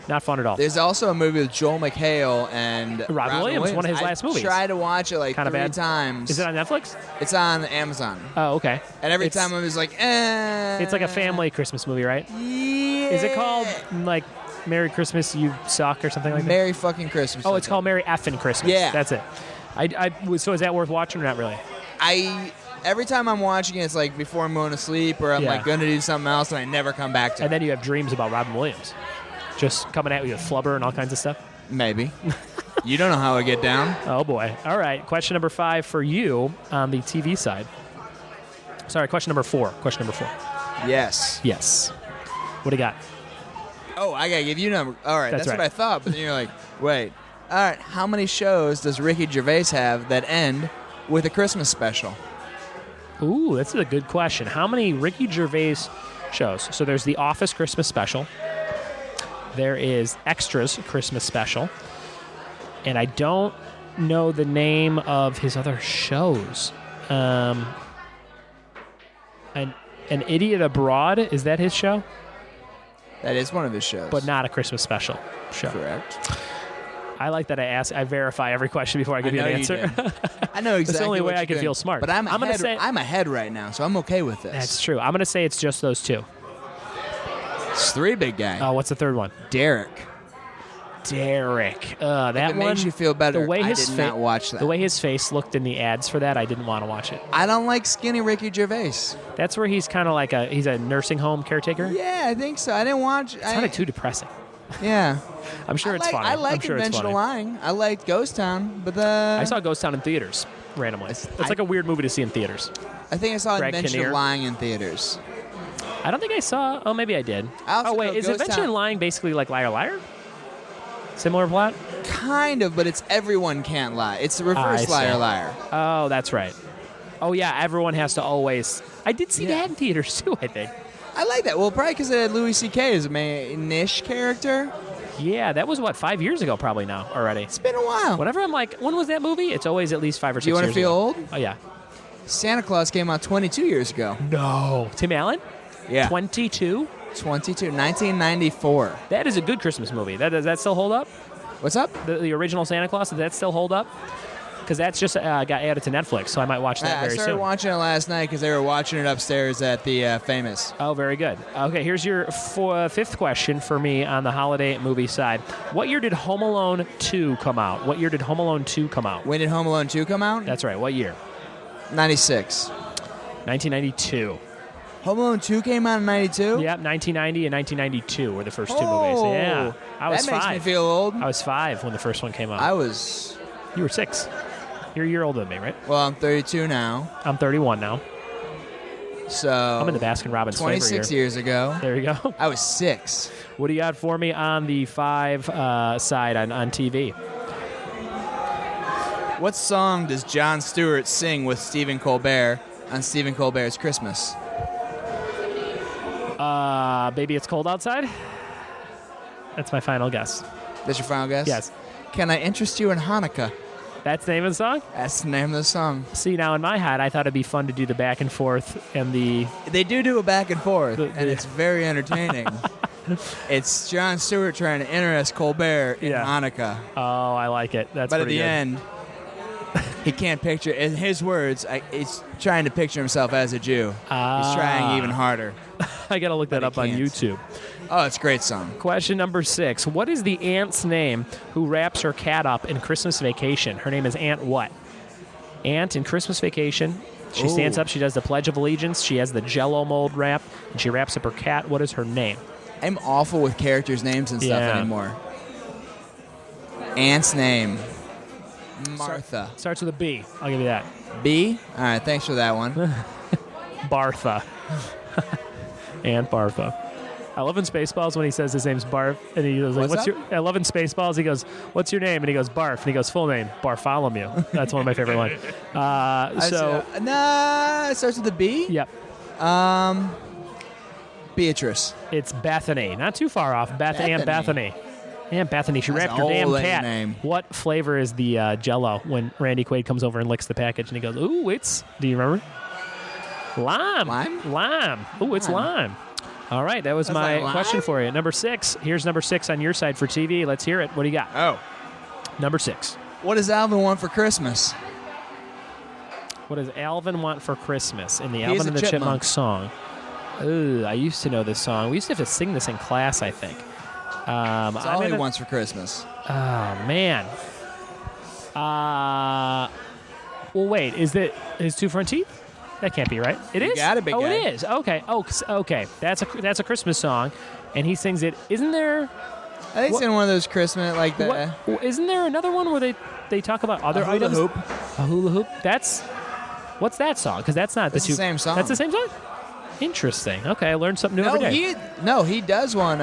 Not fun at all. There's also a movie with Joel McHale and Robin Williams, one of his last movies. I tried to watch it Kinda 3 bad. times. Is it on Netflix? It's on Amazon. Oh, okay. And every time I was like, It's like a family Christmas movie, right? Yeah. Is it called, Merry Christmas, You Suck or something like that? Merry fucking Christmas. Oh, it's called Merry Effin' Christmas. Yeah. That's it. So is that worth watching or not really? Every time I'm watching it, it's like before I'm going to sleep or I'm going to do something else and I never come back to it. And then you have dreams about Robin Williams. Just coming at you with flubber and all kinds of stuff. Maybe. You don't know how I get down. Oh, boy. All right. Question number 5 for you on the TV side. Sorry, question number 4. Question number 4. Yes. Yes. What do you got? Oh, I gotta give you number. All right, that's right. what I thought. But then you're like, wait. All right, how many shows does Ricky Gervais have that end with a Christmas special? Ooh, that's a good question. How many Ricky Gervais shows? So there's the Office Christmas special. There is Extras Christmas special. And I don't know the name of his other shows. An Idiot Abroad, is that his show? That is one of his shows. But not a Christmas special show. Correct. I like that I verify every question before I give you an answer. I know exactly. That's the only way what I can you're feel doing. smart. But I'm gonna say I'm ahead right now, so I'm okay with this. that's true. I'm going to say it's just those 2. It's 3, big guy. Oh, what's the third one? Derek. That If it one makes you feel better, the way I his did not watch that. The way his face looked in the ads for that, I didn't want to watch it. I don't like skinny Ricky Gervais. That's where he's kind of like he's a nursing home caretaker. Yeah, I think so. I didn't watch. It's kind of too depressing. Yeah. I'm sure it's funny. I like I'm sure it's Conventional funny. Lying. I liked Ghost Town, but I saw Ghost Town in theaters randomly. It's like a weird movie to see in theaters. I think I saw Greg Conventional Kinnear. Lying in theaters. I don't think I saw. Oh, maybe I did. I also Oh wait, know is Ghost Invention Town- and Lying basically like Liar Liar? Similar plot? Kind of, but it's Everyone Can't Lie. It's the I reverse see. Liar Liar. Oh, that's right. Oh yeah, everyone has to always. I did see Yeah. that in theaters too. I think. I like that. Well, probably because it had Louis C.K. as a main-ish character. Yeah, that was 5 years ago probably now already. It's been a while. Whenever I'm like, when was that movie? It's always at least 5 or 6 Do you years want to feel ago. old? Oh yeah. Santa Claus came out 22 years ago. No. Tim Allen? Yeah. 22? 1994. That is a good Christmas movie. Does that still hold up? What's up? The original Santa Claus, does that still hold up? Because that's just got added to Netflix, so I might watch that I very started soon. watching it last night because they were watching it upstairs at the Famous. Oh, very good. Okay, here's your 5th question for me on the holiday movie side. What year did Home Alone 2 come out? What year did Home Alone 2 come out? When did Home Alone 2 come out? That's right. What year? 96. 1992. Home Alone 2 came out in 92? Yep, 1990 and 1992 were the first 2 Oh, movies. Yeah. I was that makes 5. me feel old. I was 5 when the first one came out. You were 6. You're a year older than me, right? Well, I'm 32 now. I'm 31 now. So I'm in the Baskin-Robbins flavor 26 year. years ago. There you go. I was 6. What do you got for me on the 5 side on TV? What song does Jon Stewart sing with Stephen Colbert on Stephen Colbert's Christmas? Baby, It's Cold Outside? That's my final guess. That's your final guess? Yes. Can I interest you in Hanukkah? That's the name of the song? That's the name of the song. See, now in my head, I thought it'd be fun to do the back and forth and the... They do a back and forth, and it's very entertaining. It's Jon Stewart trying to interest Colbert in Hanukkah. Oh, I like it. That's But at pretty the good. end, he can't picture, in his words, he's trying to picture himself as a Jew. He's trying even harder. I got to look that up on can't. YouTube. Oh, it's a great song. Question number 6. What is the aunt's name who wraps her cat up in Christmas Vacation? Her name is Aunt what? Aunt in Christmas Vacation. She stands up. She does the Pledge of Allegiance. She has the Jell-O mold wrap, and she wraps up her cat. What is her name? I'm awful with characters' names and stuff anymore. Aunt's name. Martha. Starts with a B. I'll give you that. B? All right, thanks for that one. Bartha. Aunt Bartha. I love in Spaceballs when he says his name's Barf, and he goes like, What's up? I love in Spaceballs. He goes, "What's your name?" And he goes, "Barf." And he goes, "Full name, Bartholomew." That's one of my favorite lines. Nah, it starts with a B? Yep, Beatrice. it's Bethany. Not too far off. Aunt Bethany. Aunt Bethany. She That's wrapped a her damn whole lady cat. name. What flavor is the Jell-O when Randy Quaid comes over and licks the package and he goes, "Ooh, it's." Do you remember? Lime. Lime? Lime. Ooh, it's lime. All right, that was my like question lime? for you. Number 6. Here's number 6 on your side for TV. Let's hear it. What do you got? Oh. Number 6. What does Alvin want for Christmas? What does Alvin want for Christmas in the He's Alvin a and the chipmunk. Chipmunks song? Ooh, I used to know this song. We used to have to sing this in class, I think. That's all he wants for Christmas. Oh, man. Well, wait. Is that his 2 front teeth? That can't be right. It is? got it, big guy. It is. Okay. Oh, okay. That's a Christmas song, and he sings it. Isn't there I think it's in one of those Christmas, like the... Isn't there another one where they talk about other items? Hoop. A hula hoop? What's that song? Because that's not the same song. That's the same song? Interesting. Okay, I learned something new every day. He does one...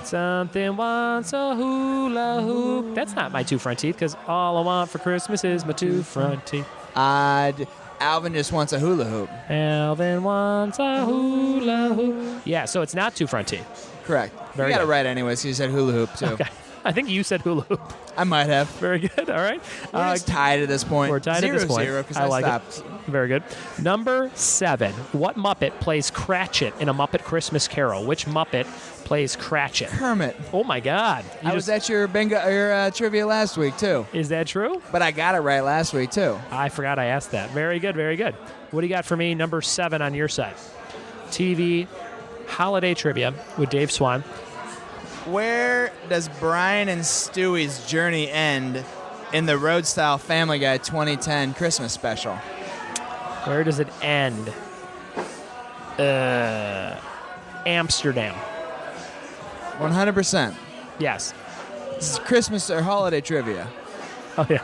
Something wants a hula hoop. That's not my two front teeth, because all I want for Christmas is my two front teeth. Alvin just wants a hula hoop. Alvin wants a hula hoop. Yeah, so it's not two front teeth. Correct. You got it right anyways. You said hula hoop, too. Okay. I think you said hula hoop. I might have. Very good. All right. We're just tied at this point. We're tied at this point. 0-0 because I like stopped. it. Very good. Number 7. What Muppet plays Cratchit in A Muppet Christmas Carol? Which Muppet plays Cratchit? Kermit. Oh, my God. I was at your bingo, your trivia last week, too. Is that true? But I got it right last week, too. I forgot I asked that. Very good, very good. What do you got for me? Number 7 on your side. TV holiday trivia with Dave Swan. Where does Brian and Stewie's journey end in the Road Style Family Guy 2010 Christmas special? Where does it end? Amsterdam. 100%. Yes. This is Christmas or holiday trivia. Oh, yeah.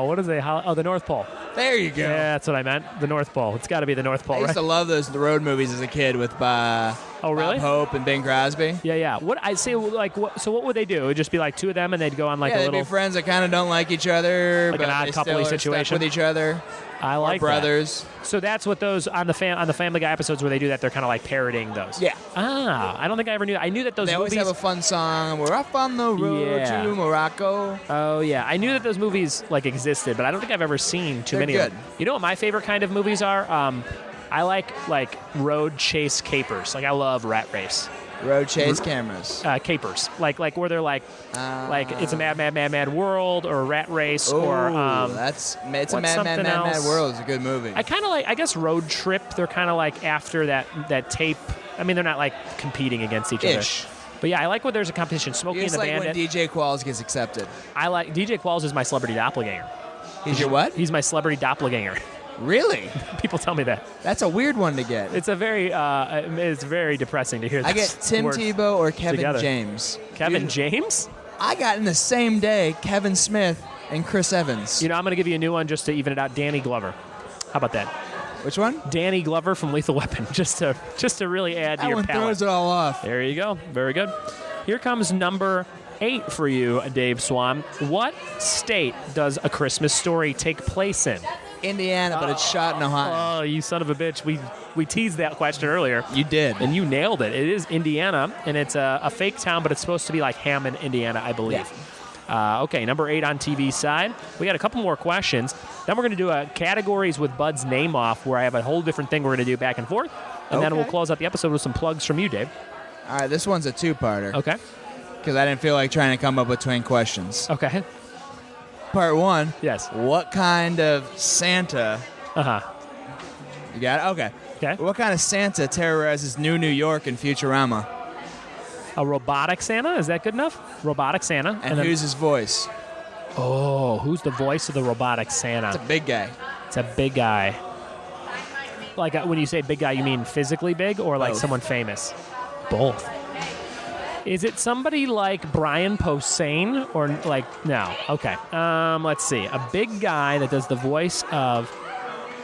What is the North Pole. There you go. Yeah, that's what I meant. The North Pole. It's got to be the North Pole, I used to love those road movies as a kid with really? Bob Hope and Bing Crosby. Yeah. What I say, so what would they do? It would just be like two of them, and they'd go on like a they'd little be friends that kind of don't like each other, like but an odd they couple still are situation stuck with each other. I like brothers. That. So that's what those on the Family Guy episodes where they do that. They're kind of like parodying those. Yeah. I don't think I ever knew that. I knew that those they movies. They always have a fun song. We're off on the road to Morocco. Oh yeah, I knew that those movies like existed, but I don't think I've ever seen too many of them. You know what my favorite kind of movies are? I like road chase capers. Like I love Rat Race. Road chase cameras. Capers. Like where they're like it's a mad world or Rat Race or it's a mad world is a good movie. I kind of like, I guess Road Trip. They're kind of like after that tape. I mean, they're not like competing against each other. But yeah, I like when there's a competition. Smokey and the Bandit. When DJ Qualls gets accepted. I like DJ Qualls is my celebrity doppelganger. He's your what? He's my celebrity doppelganger. Really? People tell me that. That's a weird one to get. It's it's very depressing to hear that. I get Tim Tebow or Kevin together. James. Kevin James? I got in the same day Kevin Smith and Chris Evans. You know, I'm going to give you a new one just to even it out. Danny Glover. How about that? Which one? Danny Glover from Lethal Weapon, just to really add to your palate. That one throws it all off. There you go. Very good. Here comes number 8 for you, Dave Swan. What state does A Christmas Story take place in? Indiana, but it's shot in Ohio. Oh, you son of a bitch. We teased that question earlier. You did. And you nailed it. It is Indiana, and it's a fake town, but it's supposed to be like Hammond, Indiana, I believe. Yeah. Okay, number 8 on TV side. We got a couple more questions. Then we're going to do a categories with Bud's name off, where I have a whole different thing we're going to do back and forth. And then we'll close out the episode with some plugs from you, Dave. All right, this one's a two-parter. Okay. Because I didn't feel like trying to come up with 20 questions. Okay. Part 1. Yes. What kind of Santa... You got it? Okay. What kind of Santa terrorizes New York in Futurama? A robotic Santa? Is that good enough? Robotic Santa. And who's his voice? Oh, who's the voice of the robotic Santa? It's a big guy. It's a big guy. Like when you say big guy, you mean physically big or like someone famous? Both. Is it somebody like Brian Posehn or like no? Okay. Let's see. A big guy that does the voice of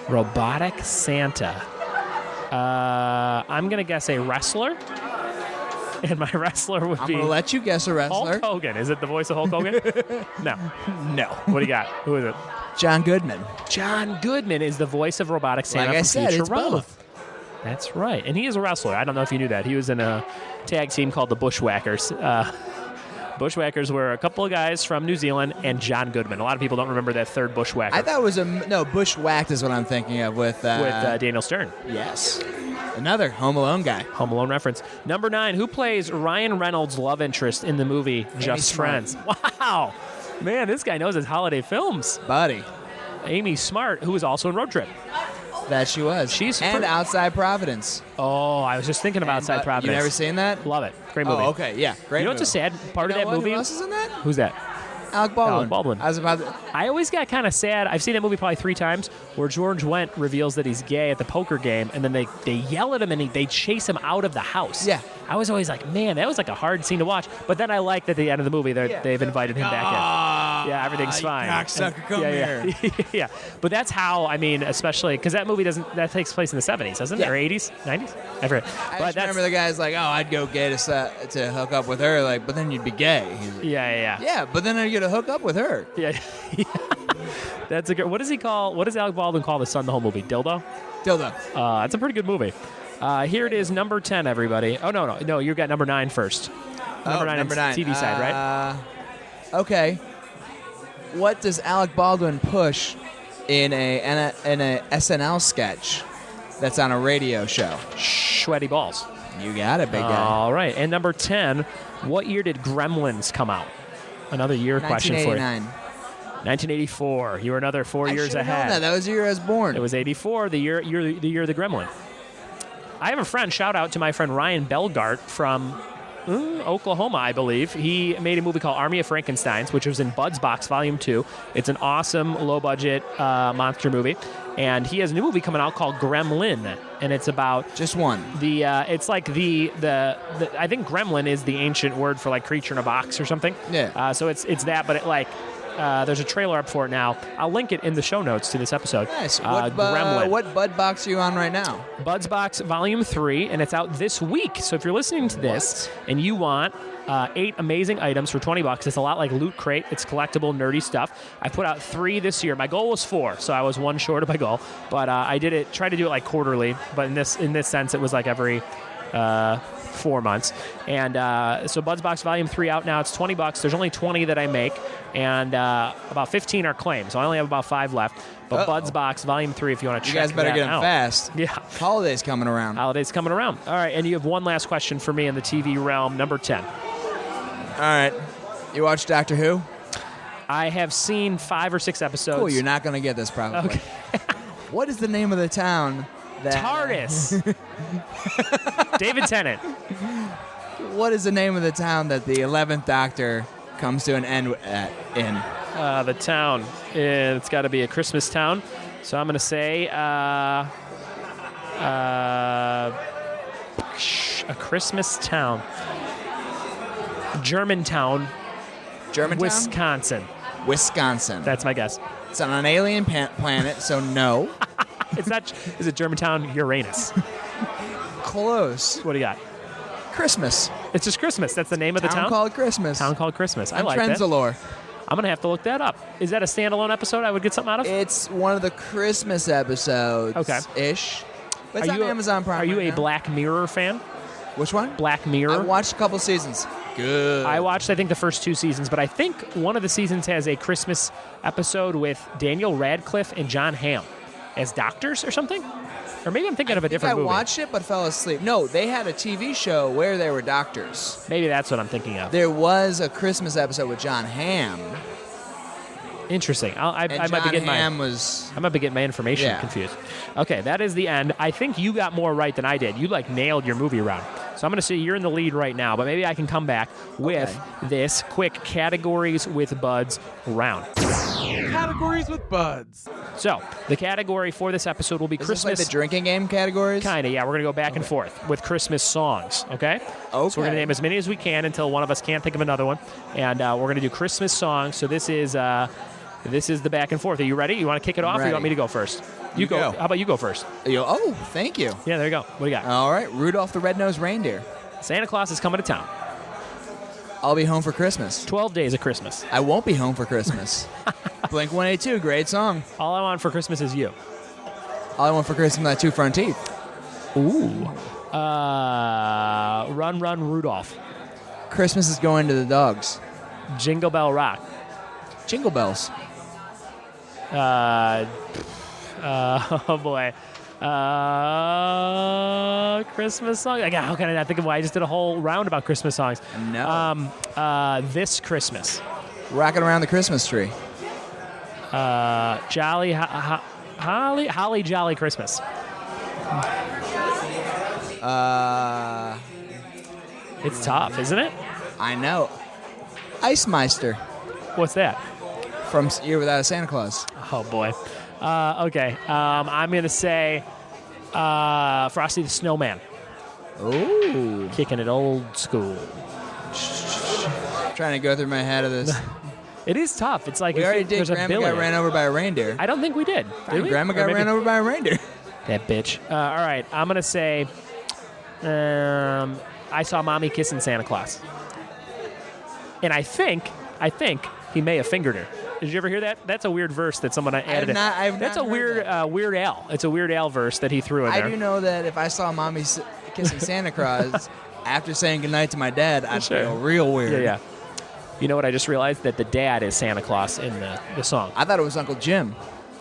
robotic Santa. I'm gonna guess a wrestler. And my wrestler would be... I'm going to let you guess a wrestler. Hulk Hogan. Is it the voice of Hulk Hogan? No. What do you got? Who is it? John Goodman. John Goodman is the voice of robotic Santa like I said, Futurama. It's both. That's right. And he is a wrestler. I don't know if you knew that. He was in a tag team called the Bushwhackers. Bushwhackers were a couple of guys from New Zealand and John Goodman. A lot of people don't remember that third Bushwhacker. I thought it was Bushwhacked is what I'm thinking of with Daniel Stern. Yes. Another Home Alone guy. Home Alone reference. Number 9, who plays Ryan Reynolds' love interest in the movie Just Friends? Wow. Man, this guy knows his holiday films. Buddy. Amy Smart, who was also in Road Trip. That she was. And Outside Providence. Oh, I was just thinking of Outside Providence. You never seen that? Love it. Great movie. Oh, okay. Yeah. Great You know movie. what's a sad part of that movie? Who else is in that? Who's that? Alec Baldwin. Alec Baldwin. I was about to... I always got kind of sad. I've seen that movie probably 3 times where George Wendt reveals that he's gay at the poker game, and then they yell at him and they chase him out of the house. Yeah. I was always like, man, that was like a hard scene to watch. But then I liked at the end of the movie they've invited him back in. Yeah, everything's fine. Cocksucker, come here. Yeah. But that's how, I mean, especially because that movie that takes place in the 70s, doesn't it? Or 80s? 90s? I forget. I just remember the guy's like, oh, I'd go gay to hook up with her, like, but then you'd be gay. Like, yeah, but then I'd get to hook up with her. Yeah. That's a good. What does Alec Baldwin call the son of the whole movie? Dildo? Dildo. That's a pretty good movie. Here it is, number 10, everybody. Oh, no, you got number 9 first. Number 9 TV side, right? Okay. What does Alec Baldwin push in a SNL sketch that's on a radio show? Sweaty balls. You got it, big guy. All right. And number 10, what year did Gremlins come out? Another year question for you. 1984. You were another 4 years ahead. That was the year I was born. It was 84, the year of the Gremlin. I have a friend, shout out to my friend Ryan Belgart from Oklahoma, I believe. He made a movie called Army of Frankensteins, which was in Bud's Box Volume 2. It's an awesome, low-budget monster movie. And he has a new movie coming out called Gremlin, and it's about just one. It's like the I think Gremlin is the ancient word for like creature in a box or something. Yeah. So it's that, but it like there's a trailer up for it now. I'll link it in the show notes to this episode. Nice. Gremlin. What Bud Box are you on right now? Bud's Box Volume 3, and it's out this week. So if you're listening to this and you want 8 amazing items for $20, it's a lot like Loot Crate. It's collectible, nerdy stuff. I put out 3 this year. My goal was 4, so I was 1 short of my goal. But I tried to do it like quarterly. But in this sense, it was like every 4 months. And so Bud's Box Volume 3 out now. It's $20. There's only 20 that I make, and about 15 are claimed. So I only have about 5 left. But Bud's Box Volume 3, if you want to check that out. You guys better get them fast. Yeah. Holidays coming around. All right, and you have one last question for me in the TV realm, number 10. All right. You watch Doctor Who? I have seen 5 or 6 episodes. Cool, you're not going to get this probably. Okay. What is the name of the town that... TARDIS. David Tennant. What is the name of the town that the 11th Doctor comes to an end in? The town. It's got to be a Christmas town. So I'm going to say a Christmas town. Germantown, Wisconsin. That's my guess. It's on an alien planet, so no. It's not. Is it Germantown, Uranus? Close. What do you got? Christmas. It's just Christmas. That's the name of the town? Town called Christmas. Town called Christmas. I like that. Trenzalore. I'm going to have to look that up. Is that a standalone episode I would get something out of? It's one of the Christmas episodes. Okay. Ish. But it's on Amazon Prime. Are you a now. Black Mirror fan? Which one? Black Mirror. I watched a couple seasons. Good. I watched, I think, the first 2 seasons, but I think one of the seasons has a Christmas episode with Daniel Radcliffe and John Hamm as doctors or something. Or maybe I'm thinking of a different movie. I watched it but fell asleep. No, they had a TV show where they were doctors. Maybe that's what I'm thinking of. There was a Christmas episode with John Hamm. Interesting. I might be getting my information confused. Okay, that is the end. I think you got more right than I did. You nailed your movie round. So I'm going to say you're in the lead right now, but maybe I can come back with this quick categories with Buds round. Categories with Buds. So the category for this episode will be Is Christmas. This like the drinking game categories? Kind of, yeah. We're going to go back and forth with Christmas songs, okay? So we're going to name as many as we can until one of us can't think of another one. And we're going to do Christmas songs. So this is the back and forth. Are you ready? You want to kick it off or you want me to go first? You go. How about you go first? Oh, thank you. Yeah, there you go. What do you got? All right. Rudolph the Red-Nosed Reindeer. Santa Claus is coming to town. I'll be home for Christmas. 12 days of Christmas. I won't be home for Christmas. Blink-182, great song. All I want for Christmas is you. All I want for Christmas is my 2 front teeth. Ooh. Run, Run, Rudolph. Christmas is going to the dogs. Jingle Bell Rock. Jingle bells. Oh boy. Christmas song. How can I not think of why I just did a whole round about Christmas songs? No. This Christmas. Rocking around the Christmas tree. Jolly Holly Jolly Christmas. It's tough, isn't it? I know. Ice Meister. What's that? From Year Without a Santa Claus. Oh, boy. Okay. I'm going to say Frosty the Snowman. Ooh. Kicking it old school. Trying to go through my head of this. It is tough. It's like We already did there's a Grandma billion. got ran over by a reindeer. I don't think we did. Did we? Grandma Or got maybe- ran over by a reindeer. That bitch. All right. I'm going to say I saw Mommy kissing Santa Claus. And I think he may have fingered her. Did you ever hear that? That's a weird verse that someone added. That's a weird Weird Al. It's a Weird Al verse that he threw in there. I do know that if I saw Mommy kissing Santa Claus after saying goodnight to my dad, I'd feel real weird. Yeah. You know what? I just realized that the dad is Santa Claus in the song. I thought it was Uncle Jim.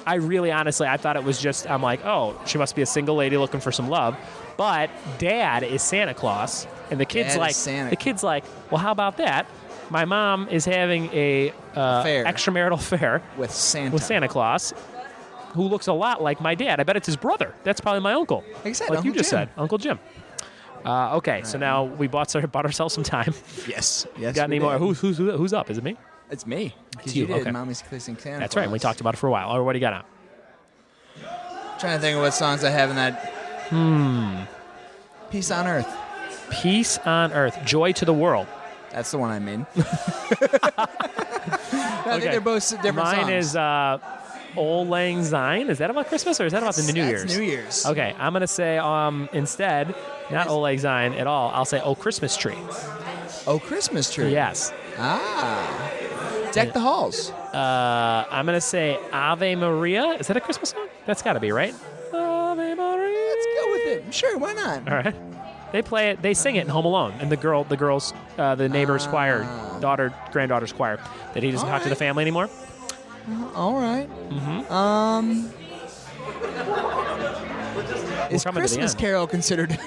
I really, honestly, I thought it was just, I'm like, oh, she must be a single lady looking for some love. But dad is Santa Claus. And the kid's like, well, how about that? My mom is having a extramarital affair with Santa Claus, who looks a lot like my dad. I bet it's his brother. That's probably my uncle. Exactly. Like you just said, Uncle Jim. Okay, so now we bought ourselves some time. Yes. Got any more? Who's up? Is it me? It's me. It's you. did Okay. Mommy's Kissing Santa Claus. That's right. We talked about it for a while. Or what do you got now? Trying to think of what songs I have in that. Peace on Earth. Peace on Earth. Joy to the World. That's the one I mean. I think they're both different songs. Mine is Old Lang Syne. Is that about Christmas or is that about the New Year's? That's New Year's. Okay, I'm going to say instead, not Old Lang Syne at all. I'll say Oh Christmas Tree. Oh, Christmas Tree. Yes. Deck the Halls. I'm going to say Ave Maria. Is that a Christmas song? That's got to be, right? Ave Maria. Let's go with it. Sure, why not? All right. They play it. They sing it in Home Alone, and the neighbor's choir, granddaughter's choir, that he doesn't talk to the family anymore. All right. Mm-hmm. Is Christmas Carol considered?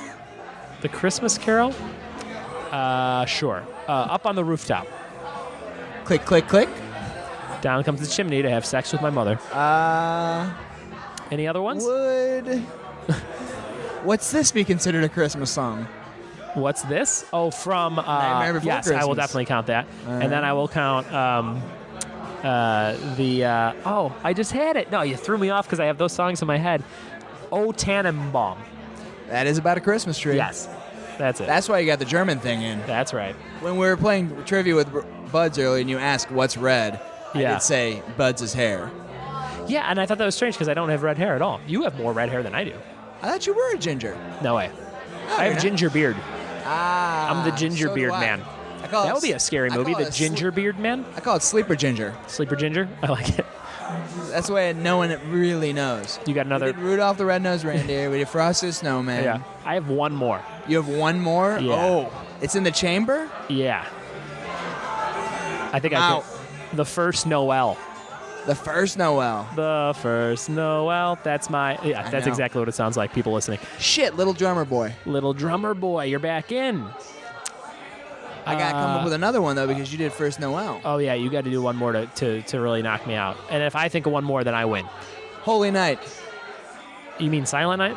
The Christmas Carol? Sure. Up on the rooftop. Click, click, click. Down comes the chimney to have sex with my mother. Any other ones? What's this be considered a Christmas song? What's this? Oh, from Nightmare Before yes, Christmas. I will definitely count that, and then I will count I just had it. No, you threw me off because I have those songs in my head. Oh, Tannenbaum. That is about a Christmas tree. Yes, that's it. That's why you got the German thing in. That's right. When we were playing trivia with Buds earlier, and you asked what's red, I did say Buds' hair. Yeah, and I thought that was strange because I don't have red hair at all. You have more red hair than I do. I thought you were a ginger. No way. No, I have ginger beard. I'm the ginger beard man. That would be a scary movie, The Ginger Beard Man. I call it Sleeper Ginger. Sleeper Ginger? I like it. That's the way no one really knows. You got another? We did Rudolph the Red-Nosed Reindeer. We did Frosty the Snowman. Yeah. I have one more. You have one more? Yeah. Oh. It's in the chamber? Yeah. I think I can. The First Noel. The First Noel. The First Noel. That's my... Yeah, that's exactly what it sounds like, people listening. Shit, Little Drummer Boy. Little Drummer Boy, you're back in. I got to come up with another one, though, because you did First Noel. Oh, yeah, you got to do one more to really knock me out. And if I think of one more, then I win. Holy Night. You mean Silent Night?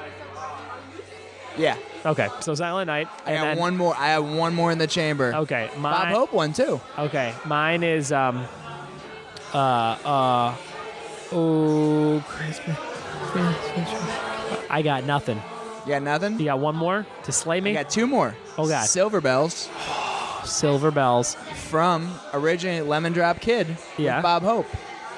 Yeah. Okay, so Silent Night. I have one more. I have one more in the chamber. Okay. Bob Hope one, too. Okay, mine is... Christmas. I got nothing. You got nothing? You got one more to slay me? I got two more. Oh, God. Silver Bells. Silver Bells. From originally Lemon Drop Kid with Bob Hope.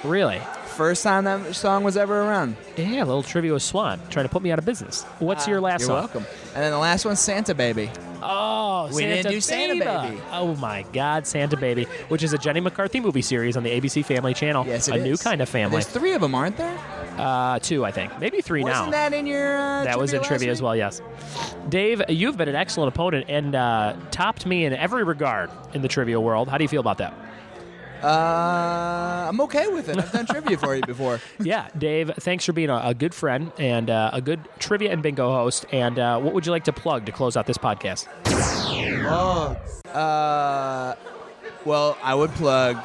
Really? First time that song was ever around. Yeah, a little trivia with Swan, trying to put me out of business. What's your last song? You're welcome. And then the last one's Santa Baby. Oh, we didn't do Santa Baby. Oh, my God, Santa Baby, which is a Jenny McCarthy movie series on the ABC Family Channel. Yes, it is. A new kind of family. There's three of them, aren't there? Two, I think. Maybe three now. Wasn't that in your That was in trivia as well, yes. Dave, you've been an excellent opponent and topped me in every regard in the trivia world. How do you feel about that? I'm okay with it. I've done trivia for you before. Yeah, Dave, thanks for being a good friend and a good trivia and bingo host. And what would you like to plug to close out this podcast? Well, I would plug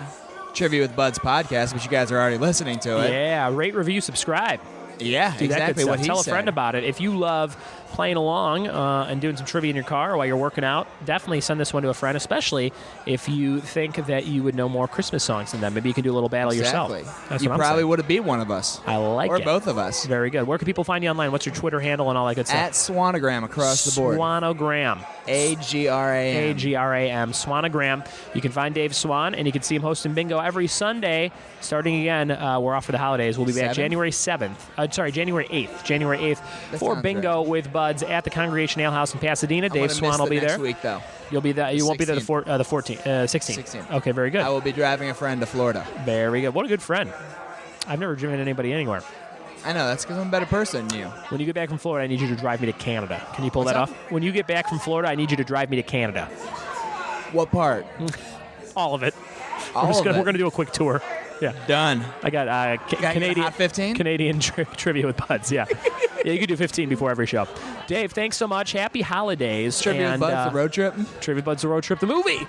Trivia with Buds podcast, but you guys are already listening to it. Yeah, rate, review, subscribe. Yeah, Do exactly what he Tell said. a friend about it. If you love playing along and doing some trivia in your car while you're working out, definitely send this one to a friend, especially if you think that you would know more Christmas songs than them. Maybe you can do a little battle yourself. That's you what I'm probably saying. would have beat one of us. I like or it. Or both of us. Very good. Where can people find you online? What's your Twitter handle and all that good stuff? At Swanogram across the board. Swanogram. A-G-R-A-M. A-G-R-A-M. Swanogram. You can find Dave Swan, and you can see him hosting bingo every Sunday. Starting again, we're off for the holidays. We'll be back January 7th. January 8th. January 8th for bingo with Buds at the Congregation Ale House in Pasadena. Dave Swan will be there. Next week, though. You'll be there. You won't be there the 16th. 16th. Okay, very good. I will be driving a friend to Florida. Very good. What a good friend. I've never driven anybody anywhere. I know. That's because I'm a better person than you. When you get back from Florida, I need you to drive me to Canada. Can you pull What's that up? off? When you get back from Florida, I need you to drive me to Canada. What part? All of it. All of it? We're going to do a quick tour. Yeah. Done. I got Canadian hot 15? Canadian trivia with Buds. Yeah. Yeah, you can do 15 before every show. Dave, thanks so much. Happy holidays. Trivia with Buds, the road trip? Trivia with Buds, the road trip, the movie.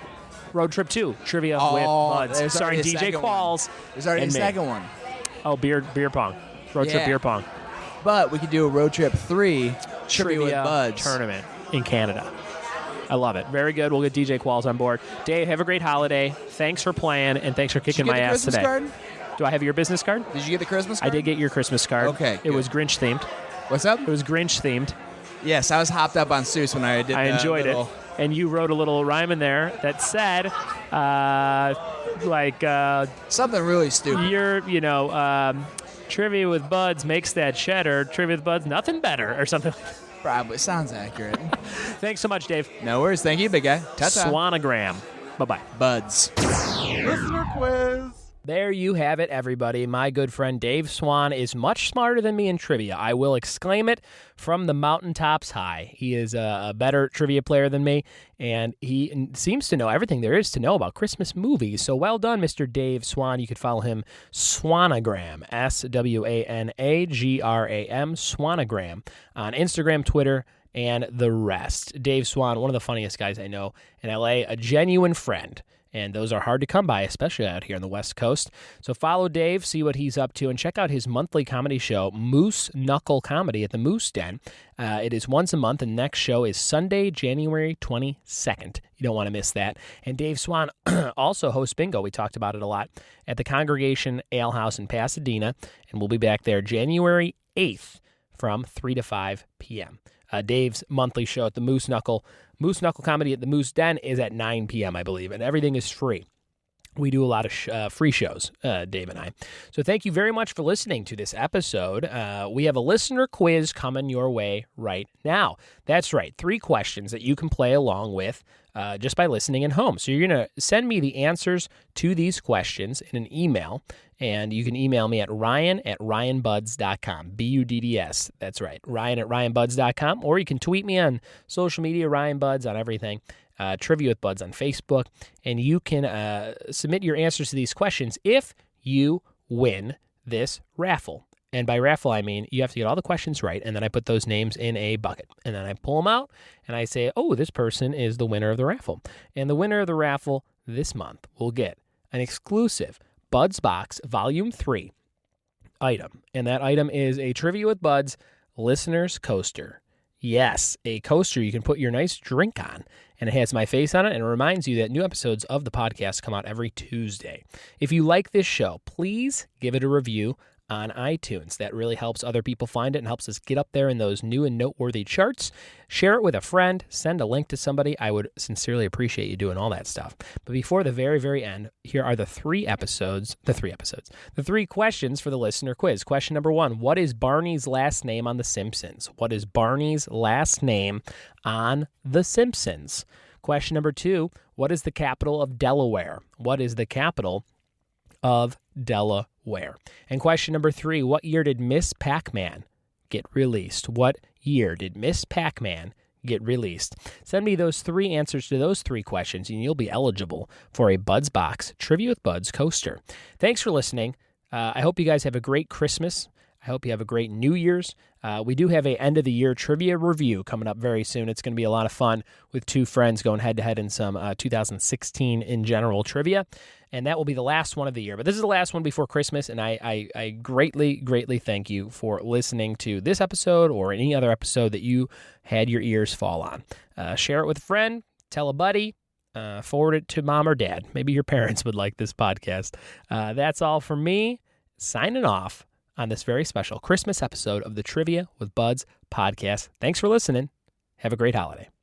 Road Trip 2, Trivia with Buds. Starring DJ Qualls. There's already and a second one. Oh, beer pong. Road Trip beer pong. But we could do a Road Trip 3 Trivia with Buds tournament in Canada. I love it. Very good. We'll get DJ Qualls on board. Dave, have a great holiday. Thanks for playing, and thanks for kicking my ass today. Card? Do I have your business card? Did you get the Christmas card? I did get your Christmas card. Okay. It was Grinch themed. What's up? It was Grinch themed. Yes, I was hopped up on Seuss when I did. I enjoyed it. And you wrote a little rhyme in there that said, something really stupid. Trivia with Buds makes that cheddar. Trivia with Buds, nothing better, or something. Probably sounds accurate. Thanks so much, Dave. No worries. Thank you, big guy. Ta-ta. Swanogram. Bye-bye. Buds. Listener quiz. There you have it, everybody. My good friend Dave Swan is much smarter than me in trivia. I will exclaim it from the mountaintops high. He is a better trivia player than me, and he seems to know everything there is to know about Christmas movies. So well done, Mr. Dave Swan. You could follow him Swanogram, Swanagram, Swanogram, on Instagram, Twitter, and the rest. Dave Swan, one of the funniest guys I know in LA, a genuine friend. And those are hard to come by, especially out here on the West Coast. So follow Dave, see what he's up to, and check out his monthly comedy show, Moose Knuckle Comedy at the Moose Den. It is once a month, and the next show is Sunday, January 22nd. You don't want to miss that. And Dave Swan also hosts bingo. We talked about it a lot at the Congregation Ale House in Pasadena, and we'll be back there January 8th from 3 to 5 p.m. Dave's monthly show at the Moose Knuckle Comedy at the Moose Den is at 9 p.m., I believe, and everything is free. We do a lot of free shows, Dave and I. So thank you very much for listening to this episode. We have a listener quiz coming your way right now. That's right, 3 questions that you can play along with just by listening at home. So you're going to send me the answers to these questions in an email, and you can email me at ryan@ryanbuds.com, B-U-D-D-S. That's right, ryan@ryanbuds.com, or you can tweet me on social media, Ryan Buds on everything. Trivia with Buds on Facebook, and you can submit your answers to these questions if you win this raffle. And by raffle, I mean you have to get all the questions right, and then I put those names in a bucket. And then I pull them out, and I say, oh, this person is the winner of the raffle. And the winner of the raffle this month will get an exclusive Buds Box Volume 3 item. And that item is a Trivia with Buds Listener's Coaster. Yes, a coaster you can put your nice drink on, and it has my face on it, and it reminds you that new episodes of the podcast come out every Tuesday. If you like this show, please give it a review on iTunes. That really helps other people find it and helps us get up there in those new and noteworthy charts. Share it with a friend. Send a link to somebody. I would sincerely appreciate you doing all that stuff. But before the very, very end, here are the 3 questions for the listener quiz. Question number 1, what is Barney's last name on The Simpsons? What is Barney's last name on The Simpsons? Question number 2, what is the capital of Delaware? What is the capital of Delaware? And question number 3, what year did Miss Pac-Man get released? What year did Miss Pac-Man get released? Send me those 3 answers to those 3 questions, and you'll be eligible for a Buds Box Trivia with Buds coaster. Thanks for listening. I hope you guys have a great Christmas. I hope you have a great New Year's. We do have a end of the year trivia review coming up very soon. It's going to be a lot of fun with two friends going head to head in some 2016 in general trivia. And that will be the last one of the year. But this is the last one before Christmas, and I greatly, greatly thank you for listening to this episode or any other episode that you had your ears fall on. Share it with a friend, tell a buddy, forward it to mom or dad. Maybe your parents would like this podcast. That's all from me, signing off on this very special Christmas episode of the Trivia with Buds podcast. Thanks for listening. Have a great holiday.